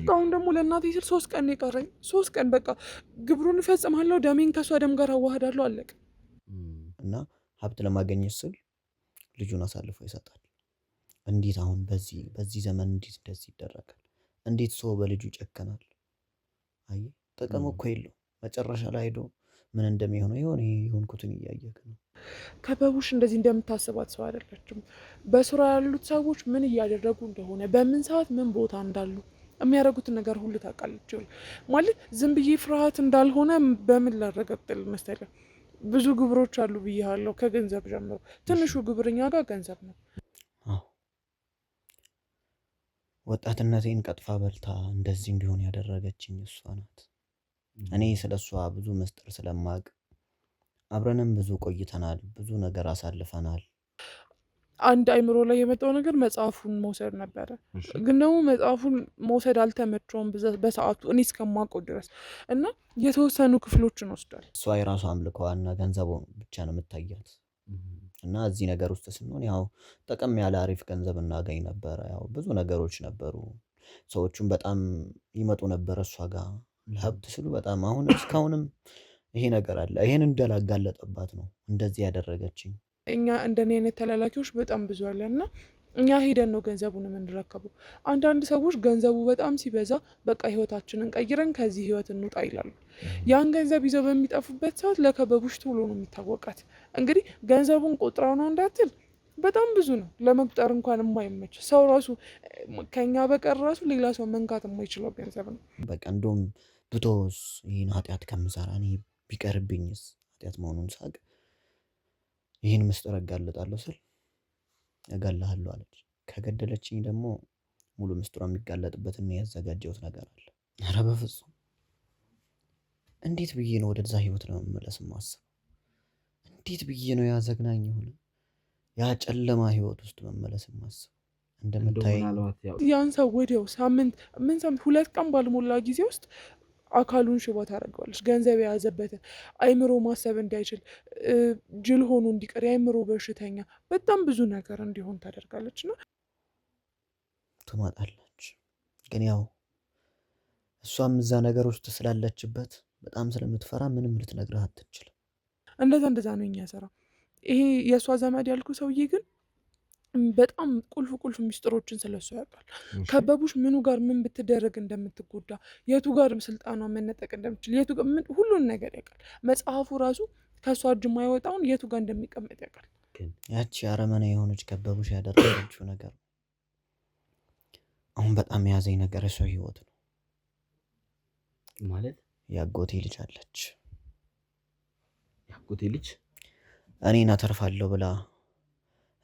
በቃ አሁን ደግሞ ለእናቴ ስል 3 ቀን የቀረኝ 3 ቀን በቃ ግብሩን እፈጽማለሁ፣ ደሜን ከሷ ደም ጋር አዋህዳለሁ፣ አለቀ። እና ሀብት ለማግኘት ስል ልጁን አሳልፎ ይሰጣል። እንዴት አሁን በዚህ ዘመን እንዴት እንደዚህ ይደረጋል? እንዴት ሰው በልጁ ይጨከናል? አይ ጥቅም እኮ የለው መጨረሻ ላይ ሄዶ ምን እንደሚሆነው የሆንኩትን እያየክ ነው። ከበቡሽ እንደዚህ እንደምታስባት ሰው አይደለችም። በስራ ያሉት ሰዎች ምን እያደረጉ እንደሆነ በምን ሰዓት ምን ቦታ እንዳሉ የሚያደርጉትን ነገር ሁሉ ታውቃለች። ማለት ዝም ብዬ ፍርሃት እንዳልሆነ በምን ላረጋግጥል መሰለህ? ብዙ ግብሮች አሉ ብያለሁ፣ ከገንዘብ ጀምሮ ትንሹ ግብርኛ ጋር ገንዘብ ነው። ወጣትነቴን ቀጥፋ በልታ እንደዚህ እንዲሆን ያደረገችኝ እሷ ናት። እኔ ስለሷ ብዙ ምስጢር ስለማቅ አብረንም ብዙ ቆይተናል፣ ብዙ ነገር አሳልፈናል። አንድ አይምሮ ላይ የመጣው ነገር መጽሐፉን መውሰድ ነበረ። ግን ደግሞ መጽሐፉን መውሰድ አልተመቸውም በሰዓቱ እኔ እስከማውቀው ድረስ እና የተወሰኑ ክፍሎችን ወስዷል። እሷ የራሷ አምልኮዋና ገንዘቡ ብቻ ነው የምታያት። እና እዚህ ነገር ውስጥ ስንሆን ያው ጠቀም ያለ አሪፍ ገንዘብ እናገኝ ነበረ። ያው ብዙ ነገሮች ነበሩ። ሰዎቹም በጣም ይመጡ ነበር እሷ ጋር ለሀብት ስሉ በጣም አሁን እስካሁንም ይሄ ነገር አለ። ይሄን እንዳላጋለጠባት ነው እንደዚህ ያደረገችኝ። እኛ እንደኔ አይነት ተላላኪዎች በጣም ብዙ አለ እና እኛ ሄደን ነው ገንዘቡን የምንረከበው። አንዳንድ ሰዎች ገንዘቡ በጣም ሲበዛ በቃ ህይወታችንን ቀይረን ከዚህ ህይወት እንውጣ ይላሉ። ያን ገንዘብ ይዘው በሚጠፉበት ሰዓት ለከበቡሽ ቶሎ ነው የሚታወቃት። እንግዲህ ገንዘቡን ቆጥራው ነው እንዳትል በጣም ብዙ ነው፣ ለመቁጠር እንኳን የማይመች ሰው ራሱ ከኛ በቀር ራሱ ሌላ ሰው መንካት የማይችለው ገንዘብ ነው። በቃ እንደውም ብቶስ ይህን ኃጢአት ከምሰራ እኔ ቢቀርብኝስ ኃጢአት መሆኑን ሳቅ ይህን ምስጢር እጋለጣለሁ ስል እገልሃለሁ አለች። ከገደለችኝ ደግሞ ሙሉ ምስጢሯ የሚጋለጥበትን ያዘጋጀሁት ነገር አለ። ኧረ በፍጹም እንዴት ብዬ ነው ወደዛ ህይወት ለመመለስ ማስበው? እንዴት ብዬ ነው ያ ዘግናኝ የሆነ ያ ጨለማ ህይወት ውስጥ መመለስ ማስበው? እንደምታየኝ ያን ሰው ወዲያው ሳምንት 2 ቀን ባልሞላ ጊዜ ውስጥ አካሉን ሽባ ታደርገዋለች። ገንዘብ የያዘበትን አይምሮ ማሰብ እንዳይችል ጅል ሆኖ እንዲቀር የአይምሮ በሽተኛ በጣም ብዙ ነገር እንዲሆን ታደርጋለች እና ትማጣለች። ግን ያው እሷም እዛ ነገር ውስጥ ስላለችበት በጣም ስለምትፈራ ምንም ልትነግርህ አትችልም። እንደዛ ነው የኛ ስራ። ይሄ የእሷ ዘመድ ያልኩ ሰውዬ ግን በጣም ቁልፍ ሚስጥሮችን ስለሱ ያውቃል። ከበቡሽ ምኑ ጋር ምን ብትደረግ እንደምትጎዳ፣ የቱ ጋር ስልጣኗ መነጠቅ እንደምትችል፣ የቱ ጋር ሁሉን ነገር ያውቃል። መጽሐፉ ራሱ ከእሷ እጅ የማይወጣውን የቱ ጋር እንደሚቀመጥ ያውቃል። ያቺ አረመኔ የሆነች ከበቡሽ ያደረገችው ነገር አሁን በጣም የያዘኝ ነገር የሰው ህይወት ነው ማለት። ያጎቴ ልጅ አለች። ያጎቴ ልጅ እኔን አተርፋለሁ ብላ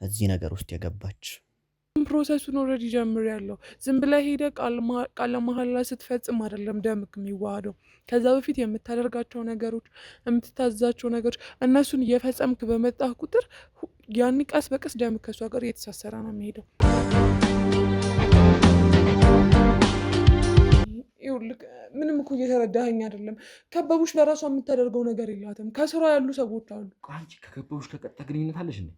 እዚህ ነገር ውስጥ የገባች። ፕሮሰሱን ኦልሬዲ ጀምሬያለሁ። ዝም ብለህ ሄደህ ቃለ መሃላ ስትፈጽም አይደለም ደምክ የሚዋሃደው። ከዛ በፊት የምታደርጋቸው ነገሮች፣ የምትታዘዛቸው ነገሮች እነሱን እየፈጸምክ በመጣህ ቁጥር ያን ቀስ በቀስ ደምክ ከሷ ጋር እየተሳሰረ ነው የሚሄደው። ምንም እኮ እየተረዳኸኝ አይደለም። ከበቡሽ ለራሷ የምታደርገው ነገር የላትም። ከስራ ያሉ ሰዎች አሉ። አንቺ ከከበቡሽ ከቀጥታ ግንኙነት አለሽ እንዴ?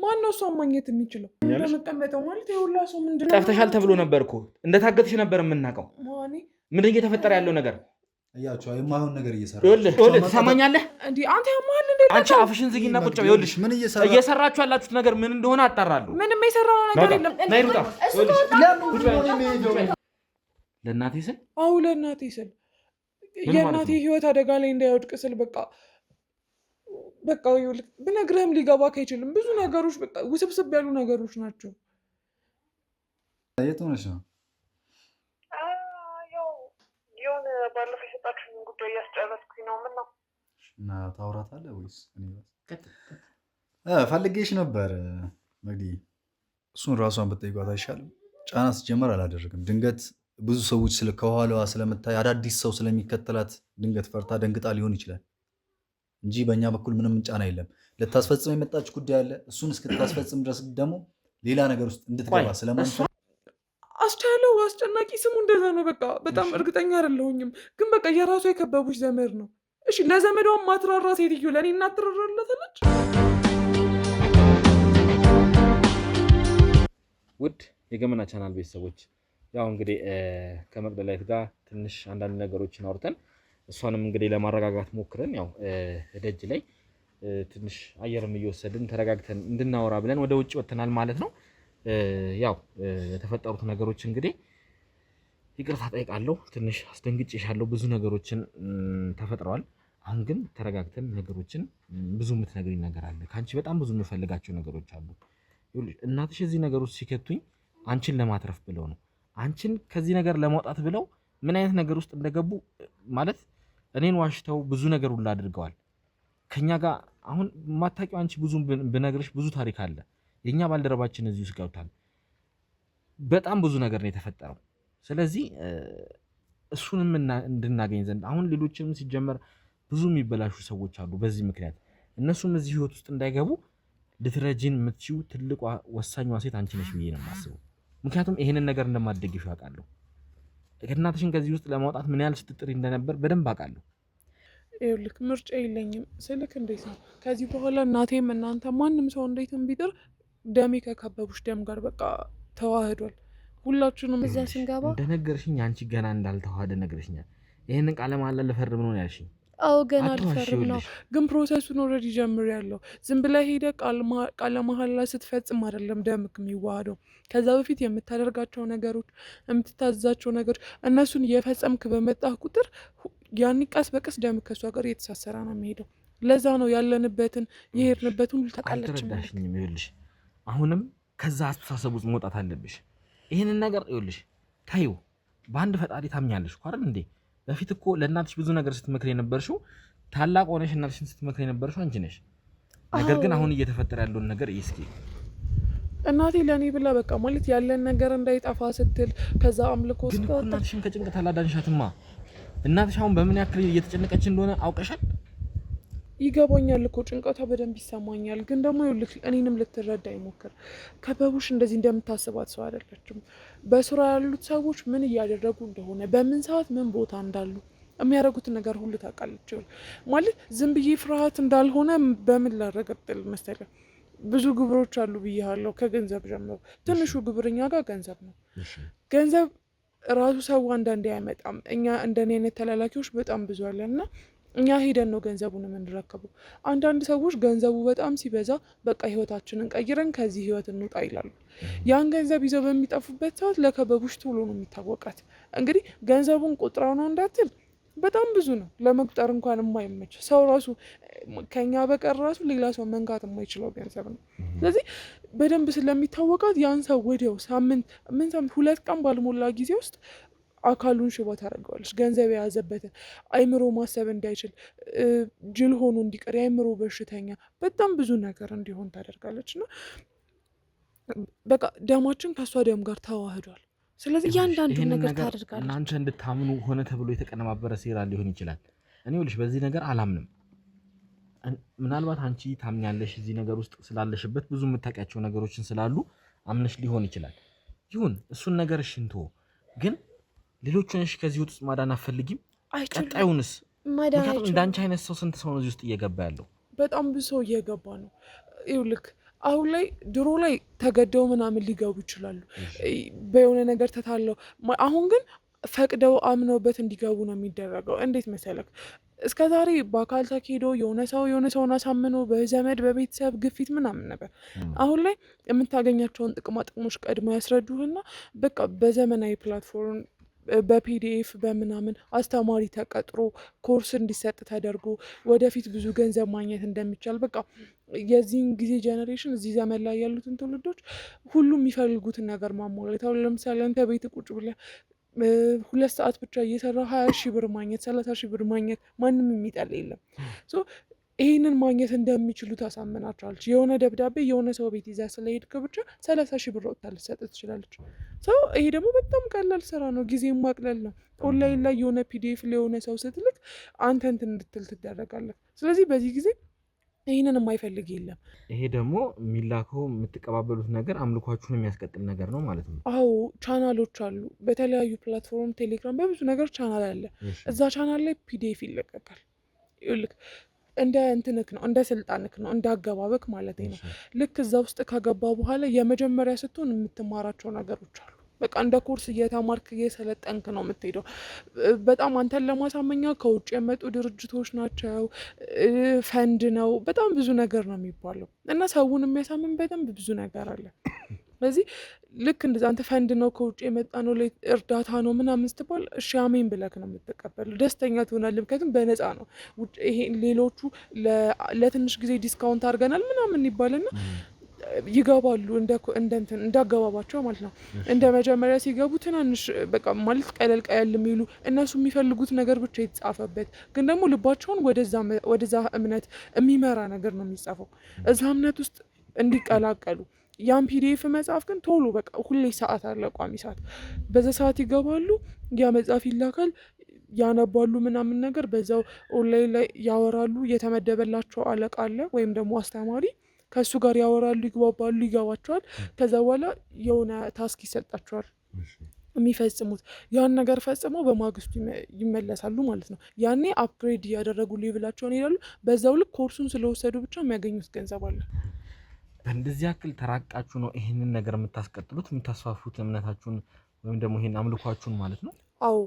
ማነው እሷን ማግኘት የሚችለው? እንደመቀመጠው ማለት የሁላ ሰው ምንድነው? ጠፍተሻል ተብሎ ነበር እኮ እንደታገትሽ ነበር የምናውቀው። ምንድን እየተፈጠረ ያለው ነገር እያቸው የማይሆን ነገር እየሰራ ይኸውልህ፣ ትሰማኛለህ? እንዴ አንተ ያማል እንዴ? አንቺ አፍሽን ዝጊና ቁጭ በይ። ይኸውልሽ እየሰራችሁ ያላችሁት ነገር ምን እንደሆነ አጣራለሁ። ምንም የሰራው ነገር የለም። ነይ ሩጣ። ለእናቴ ስል አዎ፣ ለእናቴ ስል የእናቴ ህይወት አደጋ ላይ እንዳይወድቅ ስል በቃ ብነግርህም ሊገባክ አይችልም። ብዙ ነገሮች በቃ ውስብስብ ያሉ ነገሮች ናቸው። የት ሆነሽ ነው? የሆነ ባለፈው የሰጣችሁኝ ጉዳይ እያስጨረስኩኝ ነው። ምን ነው እና ታውራታለህ ወይስ ፈልጌሽ ነበር መግዲ? እሱን ራሷን ብትጠይቋት አይሻልም? ጫና ሲጀመር አላደረግም። ድንገት ብዙ ሰዎች ከኋላዋ ስለምታይ አዳዲስ ሰው ስለሚከተላት ድንገት ፈርታ ደንግጣ ሊሆን ይችላል እንጂ በእኛ በኩል ምንም ጫና የለም። ልታስፈጽም የመጣች ጉዳይ አለ። እሱን እስክታስፈጽም ድረስ ደግሞ ሌላ ነገር ውስጥ እንድትገባ ስለማንፈልግ አስቻለው። አስጨናቂ ስሙ እንደዛ ነው። በቃ በጣም እርግጠኛ አይደለሁኝም፣ ግን በቃ የራሷ የከበቡሽ ዘመድ ነው። እሺ ለዘመዷም ማትራራ ሴትዮ ለእኔ እናትራራለታለች። ውድ የገመና ቻናል ቤተሰቦች ያው እንግዲህ ከመቅደላዊት ጋር ትንሽ አንዳንድ ነገሮችን አውርተን እሷንም እንግዲህ ለማረጋጋት ሞክረን ያው ደጅ ላይ ትንሽ አየርም እየወሰድን ተረጋግተን እንድናወራ ብለን ወደ ውጭ ወጥተናል ማለት ነው። ያው የተፈጠሩት ነገሮች እንግዲህ ይቅርታ ጠይቃለሁ። ትንሽ አስደንግጬሻለሁ። ብዙ ነገሮችን ተፈጥረዋል። አሁን ግን ተረጋግተን ነገሮችን ብዙ የምትነግሪኝ ነገር አለ። ካንቺ በጣም ብዙ የምፈልጋቸው ነገሮች አሉ። እናትሽ እዚህ ነገር ውስጥ ሲከቱኝ አንቺን ለማትረፍ ብለው ነው። አንቺን ከዚህ ነገር ለማውጣት ብለው ምን አይነት ነገር ውስጥ እንደገቡ ማለት እኔን ዋሽተው ብዙ ነገር ሁሉ አድርገዋል ከኛ ጋር። አሁን ማታውቂው አንቺ ብዙ ብነግርሽ ብዙ ታሪክ አለ። የኛ ባልደረባችን እዚህ ውስጥ ገብቷል። በጣም ብዙ ነገር ነው የተፈጠረው። ስለዚህ እሱንም እንድናገኝ ዘንድ አሁን ሌሎችንም ሲጀመር ብዙ የሚበላሹ ሰዎች አሉ። በዚህ ምክንያት እነሱም እዚህ ህይወት ውስጥ እንዳይገቡ ልትረጂን የምትችው ትልቋ ወሳኟ ሴት አንቺ ነሽ ብዬ ነው የማስበው። ምክንያቱም ይሄንን ነገር እንደማትደግፊው አውቃለሁ። እናትሽን ከዚህ ውስጥ ለማውጣት ምን ያህል ስትጥሪ እንደነበር በደንብ አውቃለሁ። ይኸውልህ ምርጫ የለኝም ስልክ እንዴት ነው ከዚህ በኋላ እናቴም እናንተ ማንም ሰው እንዴትም ቢጥር ደሜ ከከበቡሽ ደም ጋር በቃ ተዋህዷል። ሁላችንም እዛ ስንገባ እንደነገርሽኝ አንቺ ገና እንዳልተዋሃደ ነግረሽኛል። ይሄንን ቃለ መሃላ ልፈርም ነው ያልሽኝ? አዎ ገና አልፈርም ነው፣ ግን ፕሮሰሱን ኦልሬዲ ጀምሬያለሁ። ዝም ብለህ ሄደህ ቃለ መሃላ ስትፈጽም አይደለም ደምክ የሚዋሃደው። ከዛ በፊት የምታደርጋቸው ነገሮች፣ የምትታዘዛቸው ነገሮች እነሱን እየፈጸምክ በመጣህ ቁጥር ያኔ ቀስ በቀስ ደምክ ከእሷ ጋር እየተሳሰረ ነው የሚሄደው። ለዛ ነው ያለንበትን የሄድንበትን ሁሉ ተቃለች። አልተረዳሽኝም። ይኸውልሽ አሁንም ከዛ አስተሳሰብ ውስጥ መውጣት አለብሽ። ይህንን ነገር ይኸውልሽ ታዩ በአንድ ፈጣሪ ታምኛለሽ እኮ አይደል እንዴ? በፊት እኮ ለእናትሽ ብዙ ነገር ስትመክር የነበርሽው ታላቅ ሆነሽ እናትሽን ስትመክር የነበርሽው አንቺ ነሽ። ነገር ግን አሁን እየተፈጠረ ያለውን ነገር እስኪ እናቴ ለእኔ ብላ በቃ ማለት ያለን ነገር እንዳይጠፋ ስትል ከዛ አምልኮ ግን እናትሽን ከጭንቀት አላዳንሻትማ። እናትሽ አሁን በምን ያክል እየተጨነቀች እንደሆነ አውቀሻል? ይገባኛል እኮ ጭንቀቷ በደንብ ይሰማኛል። ግን ደግሞ ይኸውልህ እኔንም ልትረዳ ይሞክር። ከበቡሽ እንደዚህ እንደምታስባት ሰው አይደለችም። በስራ ያሉት ሰዎች ምን እያደረጉ እንደሆነ በምን ሰዓት ምን ቦታ እንዳሉ የሚያደርጉትን ነገር ሁሉ ታውቃለች። ማለት ዝም ብዬ ፍርሃት እንዳልሆነ በምን ላረጋግጥል መሰለህ? ብዙ ግብሮች አሉ ብያለሁ። ከገንዘብ ጀምሮ ትንሹ ግብርኛ ጋር ገንዘብ ነው። ገንዘብ ራሱ ሰው አንዳንዴ አይመጣም። እኛ እንደኔ አይነት ተላላኪዎች በጣም ብዙ አለን እና እኛ ሄደን ነው ገንዘቡን የምንረከበው። አንዳንድ ሰዎች ገንዘቡ በጣም ሲበዛ በቃ ህይወታችንን ቀይረን ከዚህ ህይወት እንውጣ ይላሉ። ያን ገንዘብ ይዘው በሚጠፉበት ሰዓት ለከበቡሽ ቶሎ ነው የሚታወቃት። እንግዲህ ገንዘቡን ቁጥራው ነው እንዳትል በጣም ብዙ ነው። ለመቁጠር እንኳን የማይመች ሰው ራሱ ከኛ በቀር ራሱ ሌላ ሰው መንካት የማይችለው ገንዘብ ነው። ስለዚህ በደንብ ስለሚታወቃት ያን ሰው ወዲያው ሳምንት 2 ቀን ባልሞላ ጊዜ ውስጥ አካሉን ሽቦ ታደርገዋለች። ገንዘብ የያዘበትን አይምሮ ማሰብ እንዳይችል ጅል ሆኖ እንዲቀር የአይምሮ በሽተኛ በጣም ብዙ ነገር እንዲሆን ታደርጋለች። እና በቃ ደማችን ከእሷ ደም ጋር ተዋህዷል። ስለዚህ እያንዳንዱ ነገር ታደርጋለች። እናንተ እንድታምኑ ሆነ ተብሎ የተቀነባበረ ሴራ ሊሆን ይችላል። እኔ ልሽ በዚህ ነገር አላምንም። ምናልባት አንቺ ታምኛለሽ እዚህ ነገር ውስጥ ስላለሽበት ብዙ የምታውቂያቸው ነገሮችን ስላሉ አምነሽ ሊሆን ይችላል። ይሁን እሱን ነገር እሽንቶ ግን ሌሎቹን እሺ ከዚህ ውስጥ ማዳን አትፈልጊም? ቀጣዩንስ? ምክንያቱም እንዳንቺ አይነት ሰው ስንት ሰው ነው እዚህ ውስጥ እየገባ ያለው? በጣም ብዙ ሰው እየገባ ነው። ይኸውልህ አሁን ላይ ድሮ ላይ ተገደው ምናምን ሊገቡ ይችላሉ በየሆነ ነገር ተታለው። አሁን ግን ፈቅደው አምነውበት እንዲገቡ ነው የሚደረገው። እንዴት መሰለክ? እስከ ዛሬ በአካል ተኬዶ የሆነ ሰውን አሳምኖ በዘመድ በቤተሰብ ግፊት ምናምን ነበር። አሁን ላይ የምታገኛቸውን ጥቅማ ጥቅሞች ቀድመው ያስረዱህና በቃ በዘመናዊ ፕላትፎርም በፒዲኤፍ በምናምን አስተማሪ ተቀጥሮ ኮርስ እንዲሰጥ ተደርጎ ወደፊት ብዙ ገንዘብ ማግኘት እንደሚቻል በቃ የዚህን ጊዜ ጄኔሬሽን እዚህ ዘመን ላይ ያሉትን ትውልዶች ሁሉም የሚፈልጉትን ነገር ማሟላት። አሁን ለምሳሌ አንተ ቤት ቁጭ ብለህ 2 ሰዓት ብቻ እየሰራ 20 ሺህ ብር ማግኘት 30 ሺህ ብር ማግኘት ማንም የሚጠላ የለም። ይህንን ማግኘት እንደሚችሉ ታሳምናቸዋለች። የሆነ ደብዳቤ የሆነ ሰው ቤት ይዛ ስለሄድክ ብቻ 30 ሺህ ብር ወጥታ ልትሰጥ ትችላለች። ይሄ ደግሞ በጣም ቀላል ስራ ነው፣ ጊዜ ማቅለል ነው። ኦንላይን ላይ የሆነ ፒዲኤፍ ለሆነ ሰው ስትልክ አንተ እንትን እንድትል ትደረጋለህ። ስለዚህ በዚህ ጊዜ ይህንን የማይፈልግ የለም። ይሄ ደግሞ የሚላከው የምትቀባበሉት ነገር አምልኳችሁን የሚያስቀጥል ነገር ነው ማለት ነው። አዎ ቻናሎች አሉ፣ በተለያዩ ፕላትፎርም ቴሌግራም፣ በብዙ ነገር ቻናል አለ። እዛ ቻናል ላይ ፒዲኤፍ ይለቀቃል። ይልክ እንደ እንትንክ ነው፣ እንደ ስልጣንክ ነው፣ እንደ አገባበክ ማለት ነው። ልክ እዛ ውስጥ ከገባ በኋላ የመጀመሪያ ስትሆን የምትማራቸው ነገሮች አሉ። በቃ እንደ ኮርስ እየተማርክ እየሰለጠንክ ነው የምትሄደው። በጣም አንተን ለማሳመኛ ከውጭ የመጡ ድርጅቶች ናቸው፣ ፈንድ ነው፣ በጣም ብዙ ነገር ነው የሚባለው እና ሰውን የሚያሳምን በደንብ ብዙ ነገር አለ። ስለዚህ ልክ እንደዛ አንተ ፈንድ ነው ከውጭ የመጣ ነው እርዳታ ነው ምናምን ስትባል እሺ አሜን ብለክ ነው የምትቀበለው፣ ደስተኛ ትሆናለህ። ምክንያቱም በነፃ ነው። ይሄ ሌሎቹ ለትንሽ ጊዜ ዲስካውንት አድርገናል ምናምን ይባልና ይገባሉ እንዳገባባቸው ማለት ነው። እንደ መጀመሪያ ሲገቡ ትናንሽ በቃ ማለት ቀለል ቀለል የሚሉ እነሱ የሚፈልጉት ነገር ብቻ የተጻፈበት ግን ደግሞ ልባቸውን ወደዛ እምነት የሚመራ ነገር ነው የሚጻፈው እዛ እምነት ውስጥ እንዲቀላቀሉ። ያን ፒዲኤፍ መጽሐፍ ግን ቶሎ በቃ ሁሌ ሰዓት አለ፣ ቋሚ ሰዓት፣ በዛ ሰዓት ይገባሉ። ያ መጽሐፍ ይላካል፣ ያነባሉ ምናምን ነገር በዛው ኦንላይን ላይ ያወራሉ። የተመደበላቸው አለቃ አለ ወይም ደግሞ አስተማሪ፣ ከእሱ ጋር ያወራሉ፣ ይግባባሉ፣ ይገባቸዋል። ከዛ በኋላ የሆነ ታስክ ይሰጣቸዋል የሚፈጽሙት። ያን ነገር ፈጽመው በማግስቱ ይመለሳሉ ማለት ነው። ያኔ አፕግሬድ እያደረጉ ሌቭላቸውን ይሄዳሉ። በዛው ልክ ኮርሱን ስለወሰዱ ብቻ የሚያገኙት ገንዘብ አለ። በእንደዚህ ያክል ተራቃችሁ ነው ይሄንን ነገር የምታስቀጥሉት የምታስፋፉት እምነታችሁን ወይም ደግሞ ይሄን አምልኳችሁን ማለት ነው? አዎ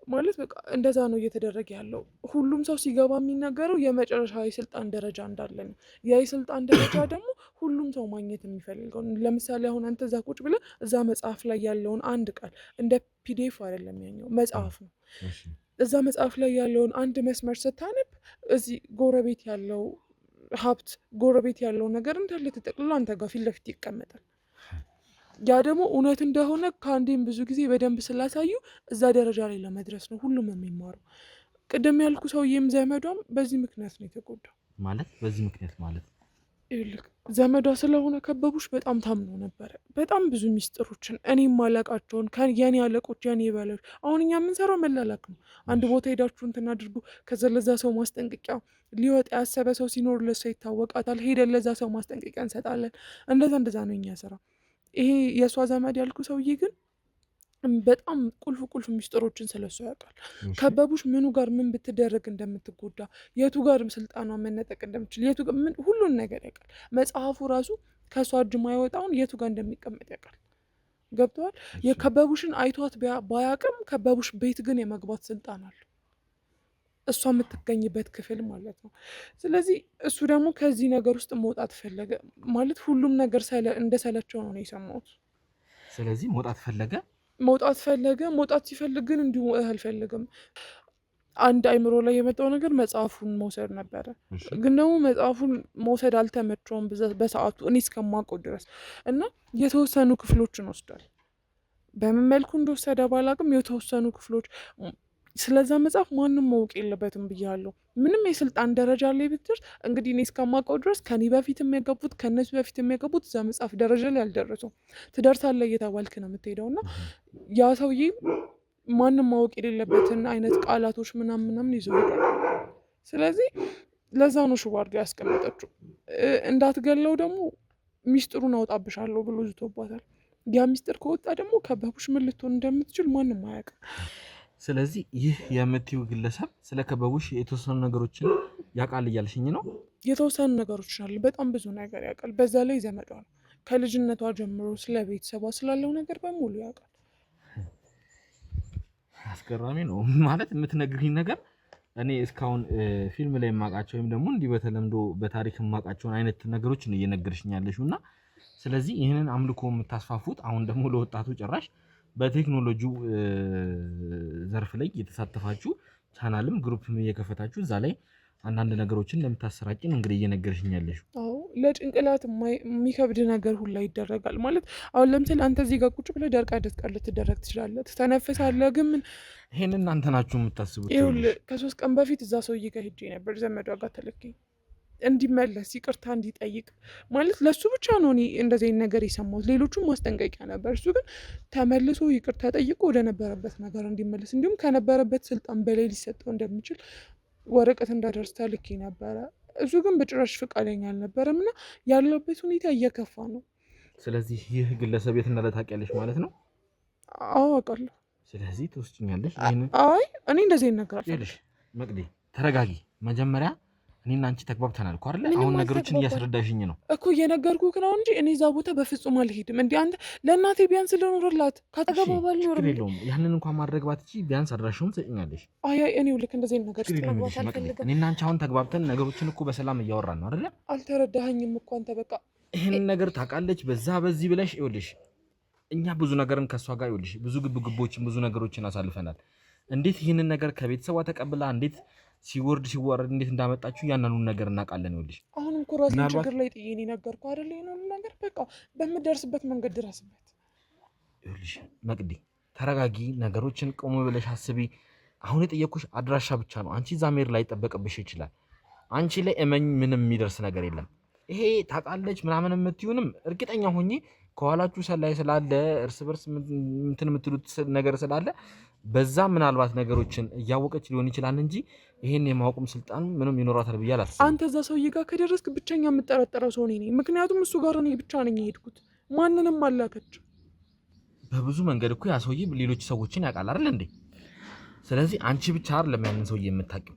ማለት በቃ እንደዛ ነው እየተደረገ ያለው። ሁሉም ሰው ሲገባ የሚናገረው የመጨረሻ የስልጣን ደረጃ እንዳለ ነው። ያ የስልጣን ደረጃ ደግሞ ሁሉም ሰው ማግኘት የሚፈልገው። ለምሳሌ አሁን አንተ እዛ ቁጭ ብለህ እዛ መጽሐፍ ላይ ያለውን አንድ ቃል እንደ ፒዲኤፍ አይደለም፣ ያኛው መጽሐፍ ነው። እዛ መጽሐፍ ላይ ያለውን አንድ መስመር ስታነብ እዚህ ጎረቤት ያለው ሀብት ጎረቤት ያለው ነገር እንዳለ ተጠቅልሎ አንተ ጋር ፊት ለፊት ይቀመጣል። ያ ደግሞ እውነት እንደሆነ ከአንዴም ብዙ ጊዜ በደንብ ስላሳዩ እዛ ደረጃ ላይ ለመድረስ ነው ሁሉም የሚማረው። ቅድም ያልኩ ሰውዬም ዘመዷም በዚህ ምክንያት ነው የተጎዳው። ማለት በዚህ ምክንያት ማለት ይልክ ዘመዷ ስለሆነ ከበቡሽ በጣም ታምኖ ነበረ። በጣም ብዙ ሚስጥሮችን እኔም ማለቃቸውን የኔ አለቆች የኔ በላዮች። አሁን እኛ የምንሰራው መላላክ ነው። አንድ ቦታ ሄዳችሁ እንትን አድርጉ፣ ከዛ ለዛ ሰው ማስጠንቀቂያ ሊወጣ ያሰበ ሰው ሲኖር ለሷ ይታወቃታል። ሄደን ለዛ ሰው ማስጠንቀቂያ እንሰጣለን። እንደዛ ነው እኛ ስራ። ይሄ የእሷ ዘመድ ያልኩ ሰውዬ ግን በጣም ቁልፍ ሚስጥሮችን ስለሱ ያውቃል። ከበቡሽ ምኑ ጋር ምን ብትደረግ እንደምትጎዳ፣ የቱ ጋር ስልጣኗ መነጠቅ እንደምችል፣ የቱ ጋር ሁሉን ነገር ያውቃል። መጽሐፉ ራሱ ከእሷ እጅ ማይወጣውን የቱ ጋር እንደሚቀመጥ ያውቃል። ገብተዋል። የከበቡሽን አይቷት ባያቅም ከበቡሽ ቤት ግን የመግባት ስልጣን አለው፣ እሷ የምትገኝበት ክፍል ማለት ነው። ስለዚህ እሱ ደግሞ ከዚህ ነገር ውስጥ መውጣት ፈለገ ማለት ሁሉም ነገር እንደሰለቸው ነው የሰማሁት። ስለዚህ መውጣት ፈለገ። መውጣት ሲፈልግ ግን እንዲሁ አልፈልግም። አንድ አይምሮ ላይ የመጣው ነገር መጽሐፉን መውሰድ ነበረ። ግን ደግሞ መጽሐፉን መውሰድ አልተመቸውም በሰዓቱ እኔ እስከማውቀው ድረስ እና የተወሰኑ ክፍሎችን ወስዷል። በምን መልኩ እንደወሰደ ባላቅም የተወሰኑ ክፍሎች ስለዛ መጽሐፍ ማንም ማወቅ የለበትም ብያለሁ። ምንም የስልጣን ደረጃ ላይ ብትደርስ እንግዲህ እኔ እስከማውቀው ድረስ ከኔ በፊት የሚያገቡት ከእነሱ በፊት የሚያገቡት እዛ መጽሐፍ ደረጃ ላይ አልደረሱም። ትደርሳለህ እየተባልክ ነው የምትሄደው እና ያ ሰውዬ ማንም ማወቅ የሌለበትን አይነት ቃላቶች ምናምን ይዞ ሄዷል። ስለዚህ ለዛ ነው ሽቦ አድርጋ ያስቀመጠችው። እንዳትገለው ደግሞ ሚስጥሩን አውጣብሻለሁ ብሎ ዝቶባታል። ያ ሚስጥር ከወጣ ደግሞ ከበቡሽ ምን ልትሆን እንደምትችል ማንም አያውቅም። ስለዚህ ይህ የምትይው ግለሰብ ስለ ከበቡሽ የተወሰኑ ነገሮችን ያውቃል እያልሽኝ ነው? የተወሰኑ ነገሮችን አለ፣ በጣም ብዙ ነገር ያውቃል። በዛ ላይ ዘመዷ ነው። ከልጅነቷ ጀምሮ ስለ ቤተሰቧ ስላለው ነገር በሙሉ ያውቃል። አስገራሚ ነው ማለት የምትነግሪኝ ነገር። እኔ እስካሁን ፊልም ላይ የማውቃቸው ወይም ደግሞ እንዲህ በተለምዶ በታሪክ የማውቃቸውን አይነት ነገሮች ነው እየነገርሽኝ ያለሽው እና ስለዚህ ይህንን አምልኮ የምታስፋፉት አሁን ደግሞ ለወጣቱ ጭራሽ በቴክኖሎጂው ዘርፍ ላይ የተሳተፋችሁ ቻናልም ግሩፕም እየከፈታችሁ እዛ ላይ አንዳንድ ነገሮችን እንደምታሰራጭ ነው እንግዲህ እየነገርሽኝ ያለሽው። አዎ ለጭንቅላት የሚከብድ ነገር ሁላ ይደረጋል ማለት አሁን ለምሳሌ አንተ እዚህ ጋር ቁጭ ብለህ ደርቃ ልትደረግ ትችላለህ፣ ትተነፍሳለህ። ግን ምን ይሄን እናንተ ናችሁ የምታስቡት? ከ3 ቀን በፊት እዛ ሰውዬ ጋር ሄጄ ነበር። ዘመዷ ጋር ተልኬ እንዲመለስ ይቅርታ እንዲጠይቅ ማለት ለሱ ብቻ ነው እኔ እንደዚህ ነገር የሰማሁት። ሌሎቹም ማስጠንቀቂያ ነበር። እሱ ግን ተመልሶ ይቅርታ ጠይቆ ወደ ነበረበት ነገር እንዲመለስ እንዲሁም ከነበረበት ስልጣን በላይ ሊሰጠው እንደሚችል ወረቀት እንዳደርስ ተልኬ ነበረ። እሱ ግን በጭራሽ ፈቃደኛ አልነበረም እና ያለበት ሁኔታ እየከፋ ነው። ስለዚህ ይህ ግለሰብ የት እንዳለ ታውቂያለሽ ማለት ነው? አዎ አውቃለሁ። ስለዚህ ትወስጂኛለሽ? አይ እኔ እንደዚህ ነገር መቅዲ ተረጋጊ። መጀመሪያ እኔና አንቺ ተግባብተናል እኮ አይደል? አሁን ነገሮችን እያስረዳሽኝ ነው እኮ እየነገርኩህ ነው እንጂ እኔ እዛ ቦታ በፍጹም አልሄድም። እንዴ አንተ ለእናቴ ቢያንስ ልኖርላት ካጠገባባል ነው። ችግር የለውም። ያንን እንኳን ማድረግ ባትቺ ቢያንስ አድራሻውን ትሰጪኛለሽ። አይ እኔው ልክ እንደዚህ ነገር እኔና አንቺ አሁን ተግባብተን ነገሮችን እኮ በሰላም እያወራን ነው አይደል? አልተረዳኸኝም እኮ አንተ። በቃ ይሄን ነገር ታውቃለች በዛ በዚህ ብለሽ ይኸውልሽ፣ እኛ ብዙ ነገርን ከሷ ጋር ይኸውልሽ፣ ብዙ ግብግቦችን ብዙ ነገሮችን አሳልፈናል። እንዴት ይህንን ነገር ከቤተሰቧ ተቀብላ እንዴት ሲወርድ እንዴት እንዳመጣችሁ ያንኑን ነገር እናውቃለን። ይኸውልሽ አሁን እኮ ራሴን ችግር ላይ ጥዬ ነው የነገርኩህ አይደል? ይሄንን ነገር በቃ በምደርስበት መንገድ ድረስበት። ይኸውልሽ መቅዲ ተረጋጊ፣ ነገሮችን ቆም ብለሽ አስቢ። አሁን የጠየኩሽ አድራሻ ብቻ ነው። አንቺ እዛ መሄድ ላይ ጠበቅብሽ ይችላል። አንቺ ላይ እመኝ፣ ምንም የሚደርስ ነገር የለም። ይሄ ታውቃለች ምናምን የምትዩንም እርግጠኛ ሆኜ ከኋላችሁ ሰላይ ስላለ እርስ በርስ እንትን የምትሉት ነገር ስላለ በዛ ምናልባት ነገሮችን እያወቀች ሊሆን ይችላል እንጂ ይሄን የማወቁም ስልጣን ምንም ይኖራታል ብዬ አላስብም። አንተ እዛ ሰውዬ ጋር ከደረስክ ብቸኛ የምጠረጠረው ሰው ነኝ። ምክንያቱም እሱ ጋር እኔ ብቻ ነኝ የሄድኩት፣ ማንንም አላከች። በብዙ መንገድ እኮ ያ ሰውዬ ሌሎች ሰዎችን ያውቃል አይደል እንዴ? ስለዚህ አንቺ ብቻ አይደለም ያንን ሰውዬ የምታውቂው።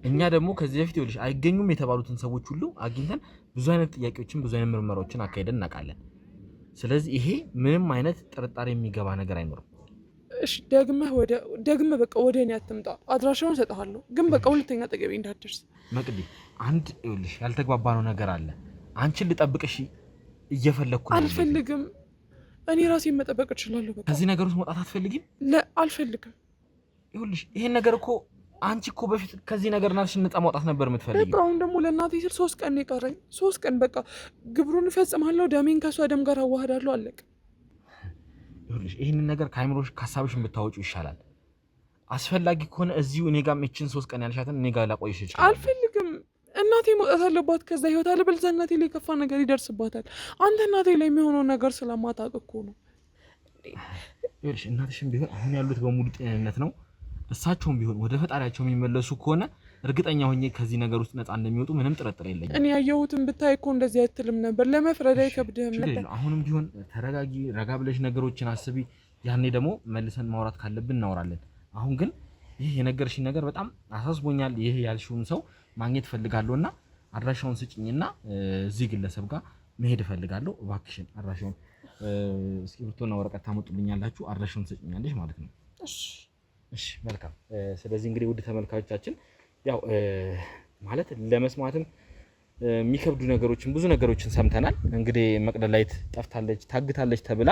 እኛ ደግሞ ከዚህ በፊት ይኸውልሽ አይገኙም የተባሉትን ሰዎች ሁሉ አግኝተን ብዙ አይነት ጥያቄዎችን ብዙ አይነት ምርመራዎችን አካሄደን እናውቃለን። ስለዚህ ይሄ ምንም አይነት ጥርጣሬ የሚገባ ነገር አይኖርም። እሺ ደግመህ በቃ ወደ እኔ አትምጣ። አድራሻውን እሰጥሃለሁ፣ ግን በቃ ሁለተኛ አጠገቤ እንዳትደርስ። መቅዲ አንድ ይኸውልሽ ያልተግባባነው ነገር አለ። አንቺን ልጠብቅሽ እየፈለግኩ ነው። አልፈልግም። እኔ ራሴን መጠበቅ እችላለሁ። በቃ ከዚህ ነገር ውስጥ መውጣት አትፈልጊም? አልፈልግም። ይኸውልሽ ይሄን ነገር እኮ አንቺ እኮ በፊት ከዚህ ነገር ናትሽ ነፃ ማውጣት ነበር የምትፈልጊው። በቃ አሁን ደግሞ ለእናቴ ስል 3 ቀን የቀረኝ 3 ቀን በቃ ግብሩን እፈጽማለሁ፣ ደሜን ከሷ ደም ጋር አዋህዳለሁ፣ አለቅ። ይኸውልሽ ይህንን ነገር ከአይምሮሽ ከሀሳብሽ ብታወጪው ይሻላል። አስፈላጊ ከሆነ እዚሁ እኔ ጋር እችን 3 ቀን ያልሻትን እኔ ጋር ላቆይሽ ይችላል። አልፈልግም። እናቴ መውጣት አለባት ከዛ ህይወት፣ አለበለዚያ እናቴ ላይ የከፋ ነገር ይደርስባታል። አንተ እናቴ ላይ የሚሆነው ነገር ስለማታውቅ እኮ ነው። ይኸውልሽ እናትሽም ቢሆን አሁን ያሉት በሙሉ ጤንነት ነው። እሳቸውም ቢሆን ወደ ፈጣሪያቸው የሚመለሱ ከሆነ እርግጠኛ ሆኜ ከዚህ ነገር ውስጥ ነፃ እንደሚወጡ ምንም ጥርጥር የለኝም። እኔ ያየሁትን ብታይ እኮ እንደዚህ አትልም ነበር። ለመፍረድ አይከብድህም ነበር። አሁንም ቢሆን ተረጋጊ፣ ረጋ ብለሽ ነገሮችን አስቢ። ያኔ ደግሞ መልሰን ማውራት ካለብን እናወራለን። አሁን ግን ይህ የነገርሽኝ ነገር በጣም አሳስቦኛል። ይህ ያልሽውን ሰው ማግኘት እፈልጋለሁና አድራሻውን ስጭኝና እዚህ ግለሰብ ጋር መሄድ እፈልጋለሁ። እባክሽን አድራሻውን እስክሪብቶና ወረቀት ታመጡልኛላችሁ፣ አድራሻውን ስጭኛለሽ ማለት ነው። እሺ መልካም። ስለዚህ እንግዲህ ውድ ተመልካቾቻችን ያው ማለት ለመስማትም የሚከብዱ ነገሮችን ብዙ ነገሮችን ሰምተናል። እንግዲህ መቅደላዊት ጠፍታለች፣ ታግታለች ተብላ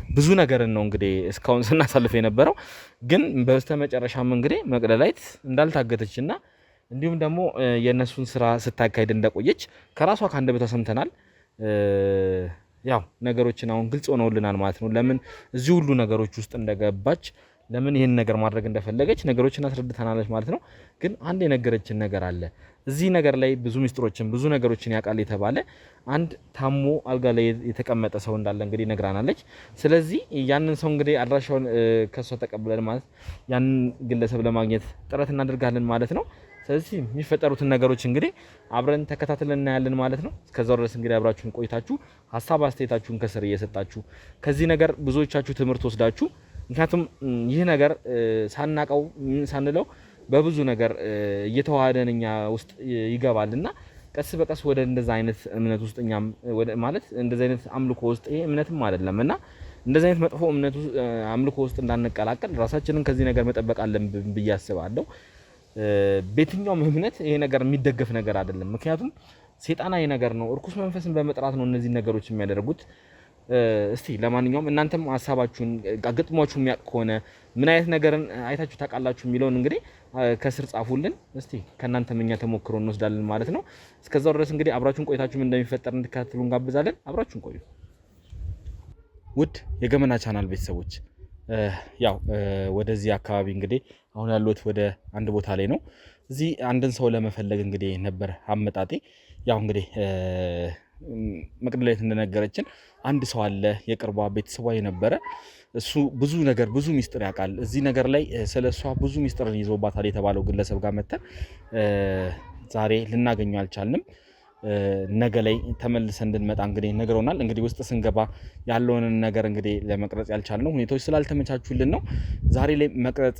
ብዙ ነገርን ነው እንግዲህ እስካሁን ስናሳልፍ የነበረው። ግን በስተመጨረሻም እንግዲህ መቅደላዊት እንዳልታገተችና እንዲሁም ደግሞ የእነሱን ስራ ስታካሄድ እንደቆየች ከራሷ ከአንደበቷ ሰምተናል። ያው ነገሮችን አሁን ግልጽ ሆነውልናል ማለት ነው። ለምን እዚህ ሁሉ ነገሮች ውስጥ እንደገባች ለምን ይሄን ነገር ማድረግ እንደፈለገች ነገሮችን አስረድተናለች ማለት ነው። ግን አንድ የነገረችን ነገር አለ። እዚህ ነገር ላይ ብዙ ሚስጥሮችን ብዙ ነገሮችን ያውቃል የተባለ አንድ ታሞ አልጋ ላይ የተቀመጠ ሰው እንዳለ እንግዲህ ነግራናለች። ስለዚህ ያንን ሰው እንግዲህ አድራሻውን ከሷ ተቀብለን ማለት ያንን ግለሰብ ለማግኘት ጥረት እናደርጋለን ማለት ነው። ስለዚህ የሚፈጠሩትን ነገሮች እንግዲህ አብረን ተከታትለን እናያለን ማለት ነው። እስከዛው ድረስ እንግዲህ አብራችሁን ቆይታችሁ ሀሳብ አስተያየታችሁን ከስር እየሰጣችሁ ከዚህ ነገር ብዙዎቻችሁ ትምህርት ወስዳችሁ ምክንያቱም ይህ ነገር ሳናቀው ሳንለው በብዙ ነገር እየተዋሃደን እኛ ውስጥ ይገባልና ቀስ በቀስ ወደ እንደዛ አይነት እምነት ውስጥ እኛም ማለት እንደዛ አይነት አምልኮ ውስጥ ይሄ እምነትም አይደለምና እንደዛ አይነት መጥፎ እምነት አምልኮ ውስጥ እንዳንቀላቀል ራሳችንን ከዚህ ነገር መጠበቅ አለብን ብዬ አስባለሁ። በየትኛውም እምነት ይሄ ነገር የሚደገፍ ነገር አይደለም። ምክንያቱም ሴጣናዊ ነገር ነው። እርኩስ መንፈስን በመጥራት ነው እነዚህ ነገሮች የሚያደርጉት። እስቲ ለማንኛውም እናንተም ሐሳባችሁን አገጥሟችሁ የሚያውቅ ከሆነ ምን አይነት ነገርን አይታችሁ ታውቃላችሁ የሚለውን እንግዲህ ከስር ጻፉልን። እስቲ ከእናንተም እኛ ተሞክሮ እንወስዳለን ማለት ነው። እስከዛው ድረስ እንግዲህ አብራችሁን ቆይታችሁ ምን እንደሚፈጠር እንድትከታተሉ እንጋብዛለን። አብራችሁን ቆዩ። ውድ የገመና ቻናል ቤተሰቦች ያው ወደዚህ አካባቢ እንግዲህ አሁን ያሉት ወደ አንድ ቦታ ላይ ነው። እዚህ አንድን ሰው ለመፈለግ እንግዲህ ነበር አመጣጤ። ያው እንግዲህ መቅደላዊት እንደነገረችን አንድ ሰው አለ የቅርቧ ቤተሰቧ የነበረ እሱ ብዙ ነገር ብዙ ሚስጥር ያውቃል። እዚህ ነገር ላይ ስለሷ ብዙ ሚስጥርን ይዞባታል የተባለው ግለሰብ ጋር መተን ዛሬ ልናገኘው አልቻልንም። ነገ ላይ ተመልሰን እንድንመጣ እንግዲህ ነግረውናል። እንግዲህ ውስጥ ስንገባ ያለውን ነገር እንግዲህ ለመቅረጽ ያልቻልነው ሁኔታዎች ስላልተመቻቹልን ነው። ዛሬ ላይ መቅረጽ